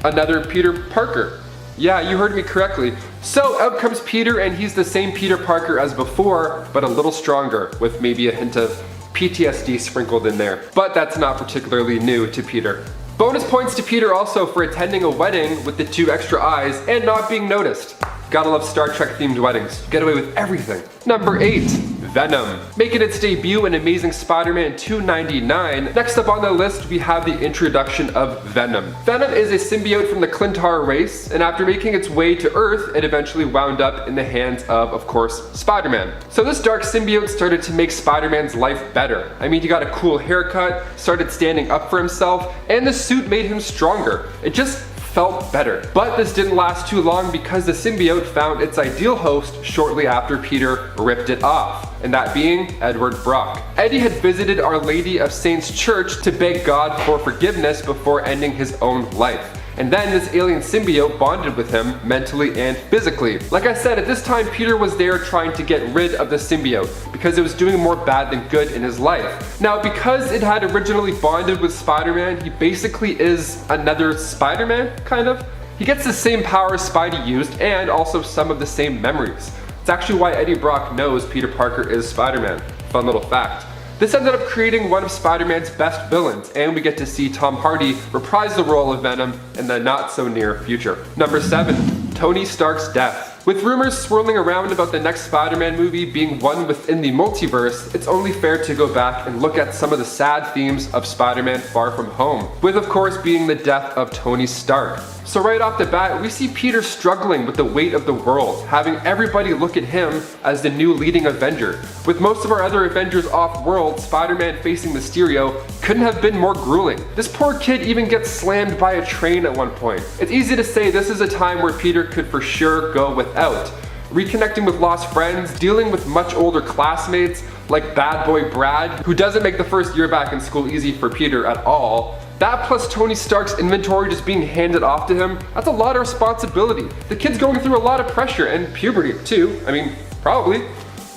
another Peter Parker. Yeah, you heard me correctly. So out comes Peter, and he's the same Peter Parker as before, but a little stronger, with maybe a hint of PTSD sprinkled in there. But that's not particularly new to Peter. Bonus points to Peter also for attending a wedding with the 2 extra eyes and not being noticed. Gotta love Star Trek themed weddings. Get away with everything. Number 8, Venom. Making its debut in Amazing Spider-Man 299, next up on the list we have the introduction of Venom. Venom is a symbiote from the Clintar race, and after making its way to Earth, it eventually wound up in the hands of course, Spider-Man. So this dark symbiote started to make Spider-Man's life better. I mean, he got a cool haircut, started standing up for himself, and the suit made him stronger. It just felt better. But this didn't last too long because the symbiote found its ideal host shortly after Peter ripped it off, and that being Edward Brock. Eddie had visited Our Lady of Saints Church to beg God for forgiveness before ending his own life. And then this alien symbiote bonded with him mentally and physically. Like I said, at this time Peter was there trying to get rid of the symbiote because it was doing more bad than good in his life. Now because it had originally bonded with Spider-Man, he basically is another Spider-Man, kind of. He gets the same powers Spidey used and also some of the same memories. It's actually why Eddie Brock knows Peter Parker is Spider-Man. Fun little fact. This ended up creating one of Spider-Man's best villains, and we get to see Tom Hardy reprise the role of Venom in the not so near future. Number 7, Tony Stark's death. With rumors swirling around about the next Spider-Man movie being one within the multiverse, it's only fair to go back and look at some of the sad themes of Spider-Man Far From Home, with of course being the death of Tony Stark. So right off the bat, we see Peter struggling with the weight of the world, having everybody look at him as the new leading Avenger. With most of our other Avengers off-world, Spider-Man facing Mysterio couldn't have been more grueling. This poor kid even gets slammed by a train at one point. It's easy to say this is a time where Peter could for sure go without. Reconnecting with lost friends, dealing with much older classmates like bad boy Brad, who doesn't make the first year back in school easy for Peter at all. That plus Tony Stark's inventory just being handed off to him, that's a lot of responsibility. The kid's going through a lot of pressure and puberty too. I mean, probably.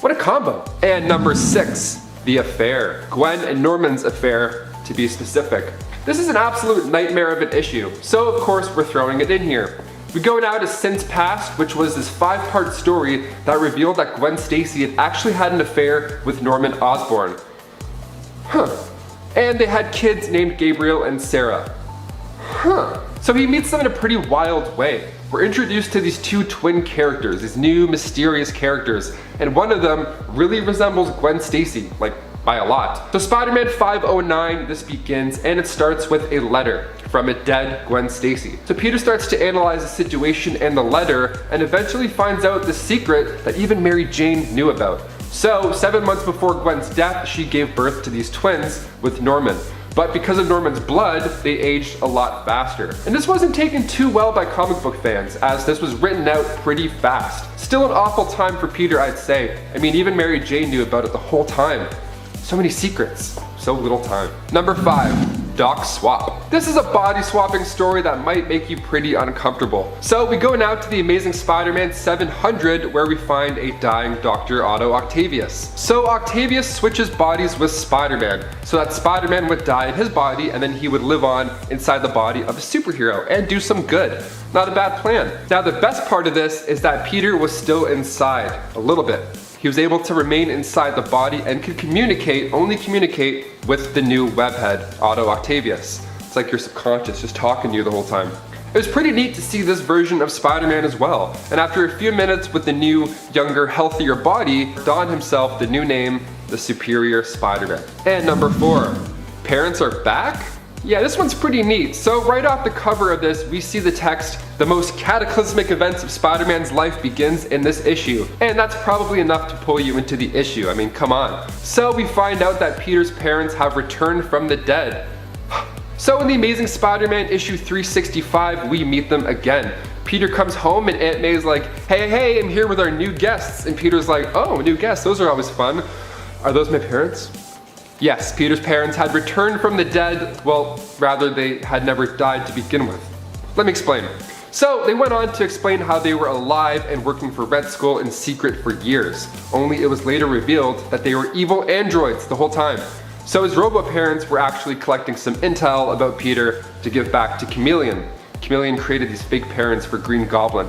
What a combo. And number 6, the affair. Gwen and Norman's affair, to be specific. This is an absolute nightmare of an issue, so of course we're throwing it in here. We go now to Since Past, which was this 5-part story that revealed that Gwen Stacy had actually had an affair with Norman Osborn. And they had kids named Gabriel and Sarah. So he meets them in a pretty wild way. We're introduced to these 2 twin characters, these new mysterious characters, and one of them really resembles Gwen Stacy, like by a lot. So Spider-Man 509, this begins, and it starts with a letter from a dead Gwen Stacy. So Peter starts to analyze the situation and the letter, and eventually finds out the secret that even Mary Jane knew about. So 7 months before Gwen's death, she gave birth to these twins with Norman. But because of Norman's blood, they aged a lot faster. And this wasn't taken too well by comic book fans, as this was written out pretty fast. Still an awful time for Peter, I'd say. I mean, even Mary Jane knew about it the whole time. So many secrets, so little time. Number 5, Doc Swap. This is a body swapping story that might make you pretty uncomfortable. So we go now to the Amazing Spider-Man 700, where we find a dying Dr. Otto Octavius. So Octavius switches bodies with Spider-Man, so that Spider-Man would die in his body and then he would live on inside the body of a superhero and do some good. Not a bad plan. Now the best part of this is that Peter was still inside, a little bit. He was able to remain inside the body and could only communicate with the new webhead, Otto Octavius. It's like your subconscious just talking to you the whole time. It was pretty neat to see this version of Spider-Man as well. And after a few minutes with the new, younger, healthier body, donned himself the new name, the Superior Spider-Man. And number 4, parents are back? Yeah, this one's pretty neat. So right off the cover of this, we see the text, "The most cataclysmic events of Spider-Man's life begins in this issue." And that's probably enough to pull you into the issue. I mean, come on. So we find out that Peter's parents have returned from the dead. So in the Amazing Spider-Man issue 365, we meet them again. Peter comes home and Aunt May's like, hey, I'm here with our new guests. And Peter's like, oh, new guests, those are always fun. Are those my parents? Yes, Peter's parents had returned from the dead. Well, rather they had never died to begin with. Let me explain. So they went on to explain how they were alive and working for Red Skull in secret for years. Only it was later revealed that they were evil androids the whole time. So his robo-parents were actually collecting some intel about Peter to give back to Chameleon. Chameleon created these fake parents for Green Goblin.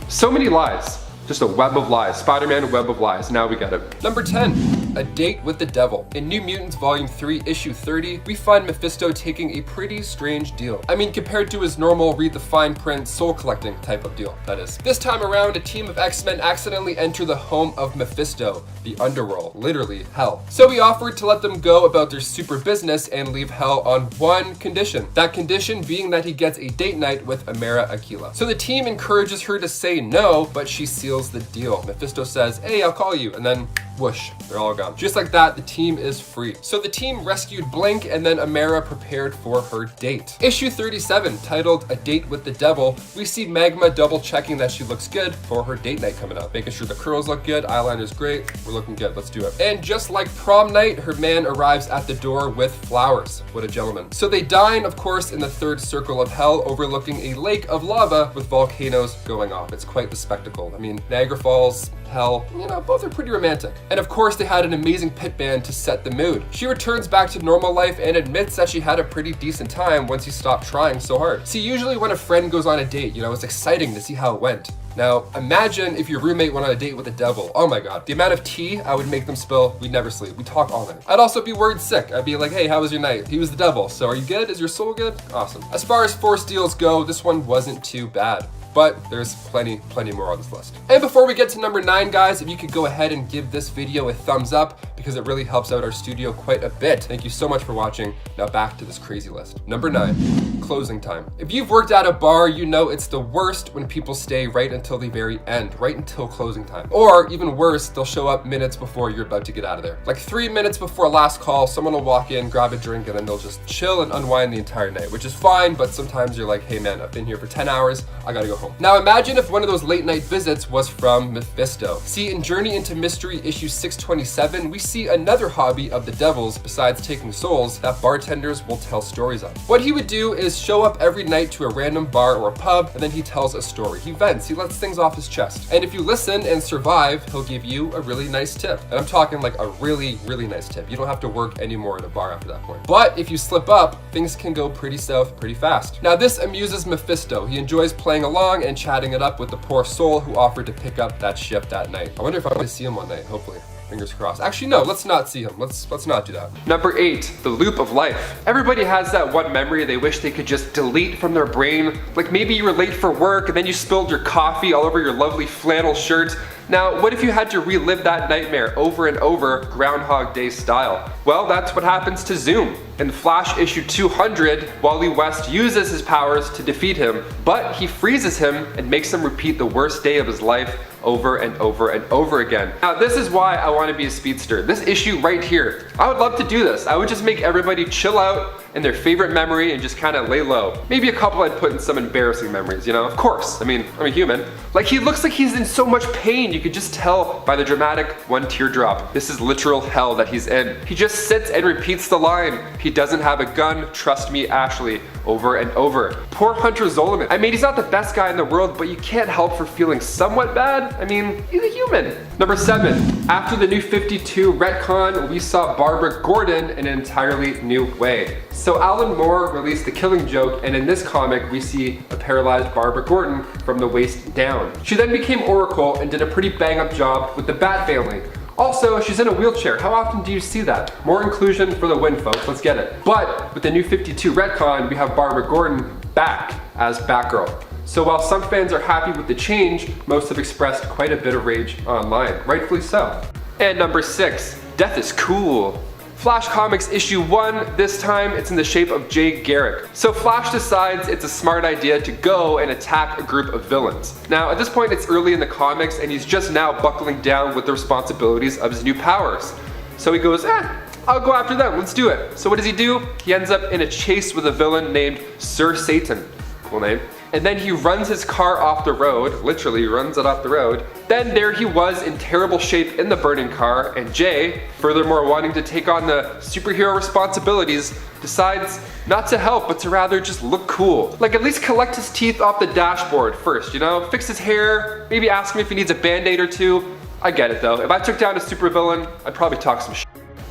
So many lies. Just a web of lies. Spider-Man web of lies. Now we got it. Number 10, A Date with the Devil. In New Mutants Volume 3, Issue 30, we find Mephisto taking a pretty strange deal. I mean, compared to his normal read the fine print soul collecting type of deal, that is. This time around, a team of X-Men accidentally enter the home of Mephisto, the underworld, literally hell. So he offered to let them go about their super business and leave hell on one condition. That condition being that he gets a date night with Amara Aquila. So the team encourages her to say no, but she seals the deal. Mephisto says, hey, I'll call you, and then whoosh, they're all gone. Just like that, the team is free. So the team rescued Blink, and then Amara prepared for her date. Issue 37, titled A Date with the Devil, we see Magma double checking that she looks good for her date night coming up. Making sure the curls look good, eyeliner's great, we're looking good, let's do it. And just like prom night, her man arrives at the door with flowers. What a gentleman. So they dine, of course, in the third circle of hell, overlooking a lake of lava with volcanoes going off. It's quite the spectacle. I mean, Niagara Falls, hell, you know, both are pretty romantic. And of course, they had an amazing pit band to set the mood. She returns back to normal life and admits that she had a pretty decent time once he stopped trying so hard. See, usually when a friend goes on a date, you know, it's exciting to see how it went. Now, imagine if your roommate went on a date with the devil. Oh my God. The amount of tea I would make them spill, we'd never sleep. We'd talk all night. I'd also be worried sick. I'd be like, hey, how was your night? He was the devil, so are you good? Is your soul good? Awesome. As far as force deals go, this one wasn't too bad. But there's plenty more on this list. And before we get to number 9, guys, if you could go ahead and give this video a thumbs up, because it really helps out our studio quite a bit. Thank you so much for watching. Now back to this crazy list. Number 9, closing time. If you've worked at a bar, you know it's the worst when people stay right until the very end, right until closing time. Or even worse, they'll show up minutes before you're about to get out of there. Like 3 minutes before last call, someone will walk in, grab a drink, and then they'll just chill and unwind the entire night, which is fine, but sometimes you're like, hey man, I've been here for 10 hours, I gotta go home. Now imagine if one of those late night visits was from Mephisto. See, in Journey into Mystery issue 627, we see another hobby of the devil's besides taking souls that bartenders will tell stories of. What he would do is show up every night to a random bar or pub, and then he tells a story. He vents, he lets things off his chest. And if you listen and survive, he'll give you a really nice tip. And I'm talking like a really, really nice tip. You don't have to work anymore at a bar after that point. But if you slip up, things can go pretty south pretty fast. Now this amuses Mephisto. He enjoys playing along and chatting it up with the poor soul who offered to pick up that shift that night. I wonder if I'm gonna see him one night, hopefully. Fingers crossed. Actually, no, let's not see him. Let's not do that. Number 8, the loop of life. Everybody has that one memory they wish they could just delete from their brain. Like maybe you were late for work and then you spilled your coffee all over your lovely flannel shirt. Now, what if you had to relive that nightmare over and over, Groundhog Day style? Well, that's what happens to Zoom. In Flash issue 200, Wally West uses his powers to defeat him, but he freezes him and makes him repeat the worst day of his life over and over and over again. Now, this is why I want to be a speedster. This issue right here, I would love to do this. I would just make everybody chill out in their favorite memory and just kind of lay low. Maybe a couple I'd put in some embarrassing memories, you know? Of course, I mean, I'm a human. Like he looks like he's in so much pain, you could just tell by the dramatic one teardrop. This is literal hell that he's in. He just sits and repeats the line, "He doesn't have a gun, trust me, Ashley," over and over. Poor Hunter Zolomon. I mean, he's not the best guy in the world, but you can't help for feeling somewhat bad. I mean, he's a human. Number 7, after the New 52 retcon, we saw Barbara Gordon in an entirely new way. So Alan Moore released The Killing Joke, and in this comic we see a paralyzed Barbara Gordon from the waist down. She then became Oracle and did a pretty bang up job with the Bat family. Also, she's in a wheelchair. How often do you see that? More inclusion for the win, folks. Let's get it. But with the New 52 retcon, we have Barbara Gordon back as Batgirl. So while some fans are happy with the change, most have expressed quite a bit of rage online, rightfully so. And number 6, death is cool. Flash Comics issue 1, this time it's in the shape of Jay Garrick. So Flash decides it's a smart idea to go and attack a group of villains. Now at this point it's early in the comics and he's just now buckling down with the responsibilities of his new powers. So he goes, I'll go after them, let's do it. So what does he do? He ends up in a chase with a villain named Sir Satan. Cool name. And then he runs his car off the road, literally runs it off the road. Then there he was in terrible shape in the burning car, and Jay, furthermore wanting to take on the superhero responsibilities, decides not to help, but to rather just look cool. Like at least collect his teeth off the dashboard first, you know? Fix his hair, maybe ask him if he needs a band-aid or two. I get it though. If I took down a supervillain, I'd probably talk some shit.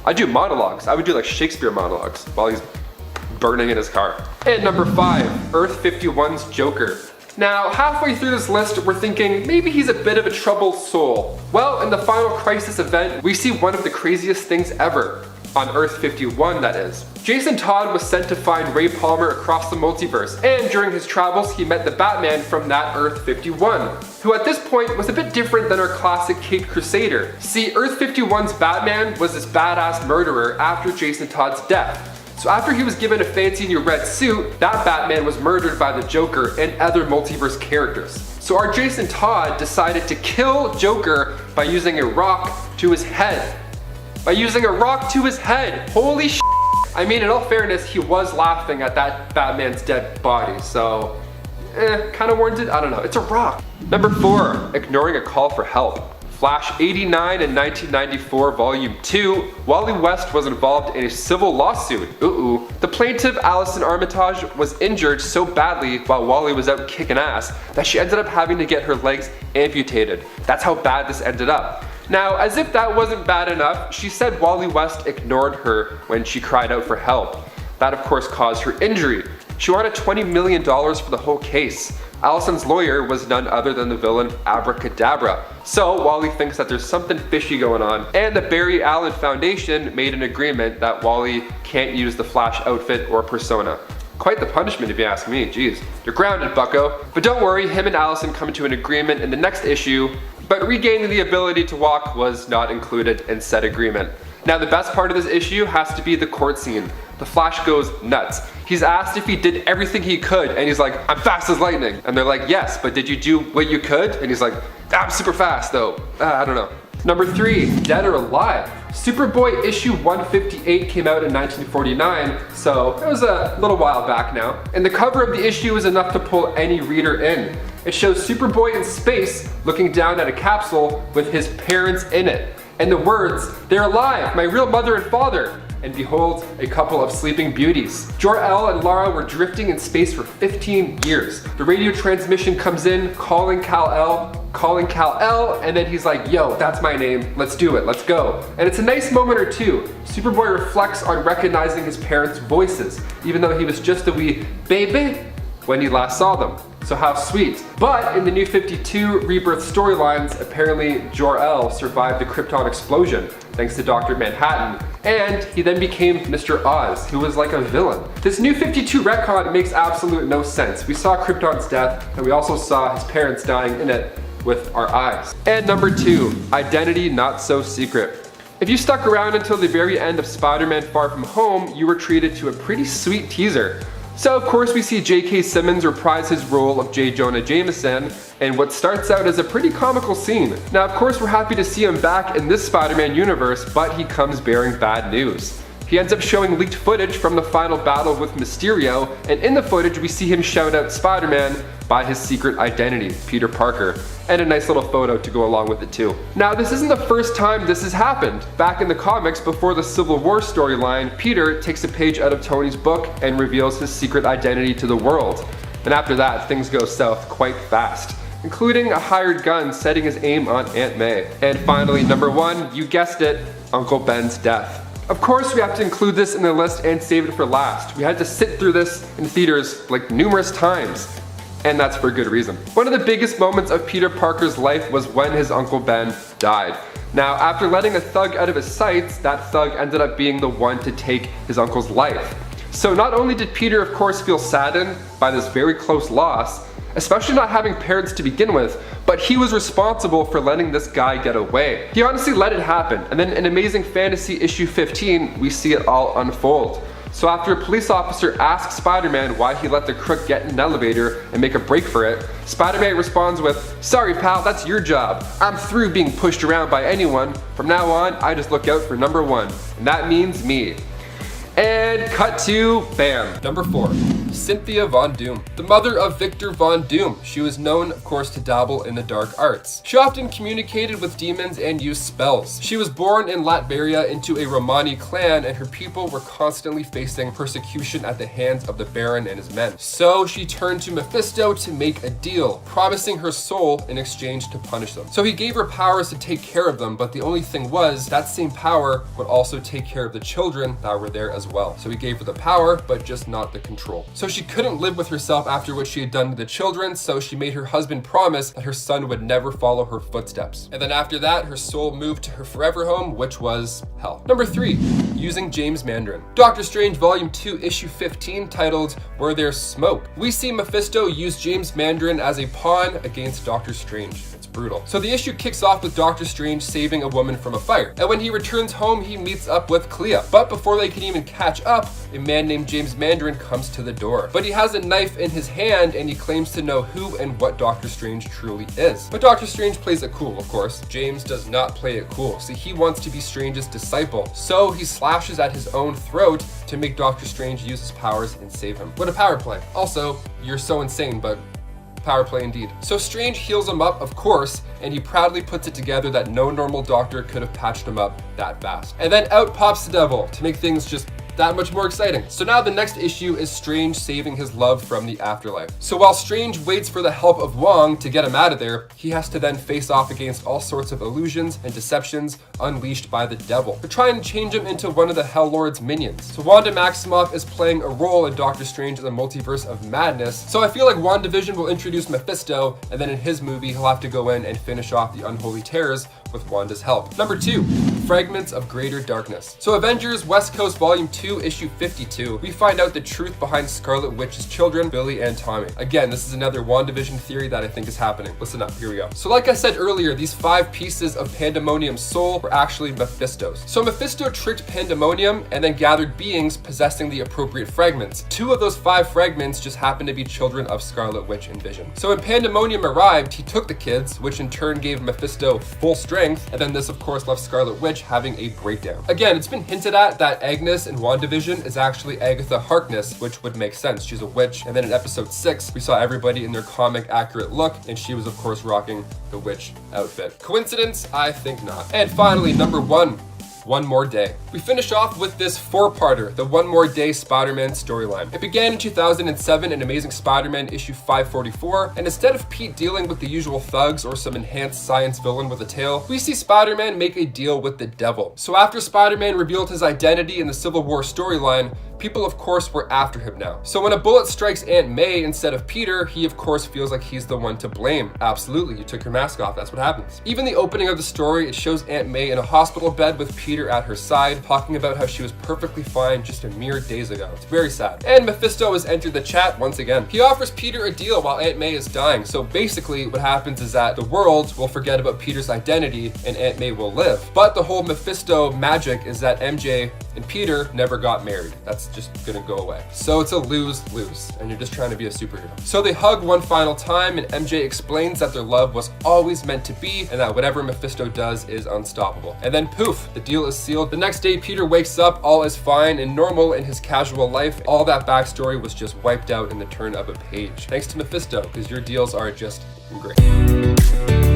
I'd do monologues. I would do like Shakespeare monologues while he's burning in his car. And number 5, Earth 51's Joker. Now, halfway through this list, we're thinking maybe he's a bit of a troubled soul. Well, in the Final Crisis event, we see one of the craziest things ever. On Earth 51, that is. Jason Todd was sent to find Ray Palmer across the multiverse, and during his travels, he met the Batman from that Earth 51, who at this point was a bit different than our classic Caped Crusader. See, Earth 51's Batman was this badass murderer after Jason Todd's death. So after he was given a fancy new red suit, that Batman was murdered by the Joker and other multiverse characters. So our Jason Todd decided to kill Joker by using a rock to his head. Holy shit. I mean, in all fairness, he was laughing at that Batman's dead body, so kind of warranted? I don't know, it's a rock. Number 4, ignoring a call for help. Flash 89 in 1994, Volume 2, Wally West was involved in a civil lawsuit. The plaintiff, Allison Armitage, was injured so badly while Wally was out kicking ass that she ended up having to get her legs amputated. That's how bad this ended up. Now, as if that wasn't bad enough, she said Wally West ignored her when she cried out for help. That of course caused her injury. She wanted $20 million for the whole case. Allison's lawyer was none other than the villain Abracadabra. So Wally thinks that there's something fishy going on, and the Barry Allen Foundation made an agreement that Wally can't use the Flash outfit or persona. Quite the punishment if you ask me, jeez. You're grounded, bucko. But don't worry, him and Allison come to an agreement in the next issue, but regaining the ability to walk was not included in said agreement. Now the best part of this issue has to be the court scene. The Flash goes nuts. He's asked if he did everything he could, and he's like, I'm fast as lightning. And they're like, yes, but did you do what you could? And he's like, I'm super fast though. I don't know. Number 3, Dead or Alive. Superboy issue 158 came out in 1949, so it was a little while back now. And the cover of the issue is enough to pull any reader in. It shows Superboy in space looking down at a capsule with his parents in it. And the words, they're alive, my real mother and father. And behold, a couple of sleeping beauties. Jor-El and Lara were drifting in space for 15 years. The radio transmission comes in, calling Kal-El, and then he's like, yo, that's my name, let's do it, let's go. And it's a nice moment or two. Superboy reflects on recognizing his parents' voices, even though he was just a wee baby when he last saw them. So how sweet. But in the New 52 Rebirth storylines, apparently Jor-El survived the Krypton explosion, thanks to Dr. Manhattan, and he then became Mr. Oz, who was like a villain. This New 52 retcon makes absolute no sense. We saw Krypton's death, and we also saw his parents dying in it with our eyes. And number 2, Identity Not So Secret. If you stuck around until the very end of Spider-Man Far From Home, you were treated to a pretty sweet teaser. So of course we see J.K. Simmons reprise his role of J. Jonah Jameson in what starts out as a pretty comical scene. Now of course we're happy to see him back in this Spider-Man universe, but he comes bearing bad news. He ends up showing leaked footage from the final battle with Mysterio, and in the footage we see him shout out Spider-Man by his secret identity, Peter Parker, and a nice little photo to go along with it too. Now this isn't the first time this has happened. Back in the comics before the Civil War storyline, Peter takes a page out of Tony's book and reveals his secret identity to the world. And after that, things go south quite fast, including a hired gun setting his aim on Aunt May. And finally, number 1, you guessed it, Uncle Ben's death. Of course we have to include this in the list and save it for last. We had to sit through this in theaters like numerous times. And that's for good reason. One of the biggest moments of Peter Parker's life was when his Uncle Ben died. Now, after letting a thug out of his sights, that thug ended up being the one to take his uncle's life. So not only did Peter, of course, feel saddened by this very close loss, especially not having parents to begin with, but he was responsible for letting this guy get away. He honestly let it happen, and then in Amazing Fantasy issue 15, we see it all unfold. So after a police officer asks Spider-Man why he let the crook get in an elevator and make a break for it, Spider-Man responds with, sorry pal, that's your job. I'm through being pushed around by anyone. From now on, I just look out for number 1, and that means me. And cut to, bam. Number 4, Cynthia Von Doom. The mother of Victor Von Doom. She was known, of course, to dabble in the dark arts. She often communicated with demons and used spells. She was born in Latveria into a Romani clan, and her people were constantly facing persecution at the hands of the Baron and his men. So she turned to Mephisto to make a deal, promising her soul in exchange to punish them. So he gave her powers to take care of them, but the only thing was, that same power would also take care of the children that were there as well. So he gave her the power, but just not the control. So she couldn't live with herself after what she had done to the children, so she made her husband promise that her son would never follow her footsteps. And then after that, her soul moved to her forever home, which was hell. Number 3, using James Mandarin. Doctor Strange Volume 2, Issue 15, titled Where There's Smoke. We see Mephisto use James Mandarin as a pawn against Doctor Strange. Brutal. So the issue kicks off with Doctor Strange saving a woman from a fire, and when he returns home he meets up with Clea. But before they can even catch up, a man named James Mandarin comes to the door. But he has a knife in his hand and he claims to know who and what Doctor Strange truly is. But Doctor Strange plays it cool, of course. James does not play it cool. See, he wants to be Strange's disciple, so he slashes at his own throat to make Doctor Strange use his powers and save him. What a power play. Also, you're so insane, but power play indeed. So Strange heals him up, of course, and he proudly puts it together that no normal doctor could have patched him up that fast. And then out pops the devil to make things just that much more exciting. So now the next issue is Strange saving his love from the afterlife. So while Strange waits for the help of Wong to get him out of there, he has to then face off against all sorts of illusions and deceptions unleashed by the devil to try and change him into one of the Hell Lord's minions. So Wanda Maximoff is playing a role in Doctor Strange in the Multiverse of Madness. So I feel like WandaVision will introduce Mephisto, and then in his movie he'll have to go in and finish off the Unholy Terrors with Wanda's help. Number 2, Fragments of Greater Darkness. So Avengers West Coast Volume 2, Issue 52, we find out the truth behind Scarlet Witch's children, Billy and Tommy. Again, this is another WandaVision theory that I think is happening. Listen up, here we go. So like I said earlier, these 5 pieces of Pandemonium's soul were actually Mephisto's. So Mephisto tricked Pandemonium and then gathered beings possessing the appropriate fragments. 2 of those 5 fragments just happened to be children of Scarlet Witch and Vision. So when Pandemonium arrived, he took the kids, which in turn gave Mephisto full strength, and then this of course left Scarlet Witch having a breakdown. Again, it's been hinted at that Agnes in WandaVision is actually Agatha Harkness, which would make sense. She's a witch, and then in episode 6, we saw everybody in their comic accurate look, and she was of course rocking the witch outfit. Coincidence? I think not. And finally, number 1, One More Day. We finish off with this 4-parter, the One More Day Spider-Man storyline. It began in 2007 in Amazing Spider-Man issue 544, and instead of Pete dealing with the usual thugs or some enhanced science villain with a tail, we see Spider-Man make a deal with the devil. So after Spider-Man revealed his identity in the Civil War storyline, people of course were after him now. So when a bullet strikes Aunt May instead of Peter, he of course feels like he's the one to blame. Absolutely, you took your mask off, that's what happens. Even the opening of the story, it shows Aunt May in a hospital bed with Peter at her side, talking about how she was perfectly fine just a mere days ago. It's very sad. And Mephisto has entered the chat once again. He offers Peter a deal while Aunt May is dying. So basically what happens is that the world will forget about Peter's identity and Aunt May will live. But the whole Mephisto magic is that MJ and Peter never got married. That's just gonna go away. So it's a lose-lose, and you're just trying to be a superhero. So they hug one final time, and MJ explains that their love was always meant to be, and that whatever Mephisto does is unstoppable. And then poof, the deal is sealed. The next day, Peter wakes up, all is fine and normal in his casual life. All that backstory was just wiped out in the turn of a page. Thanks to Mephisto, because your deals are just great.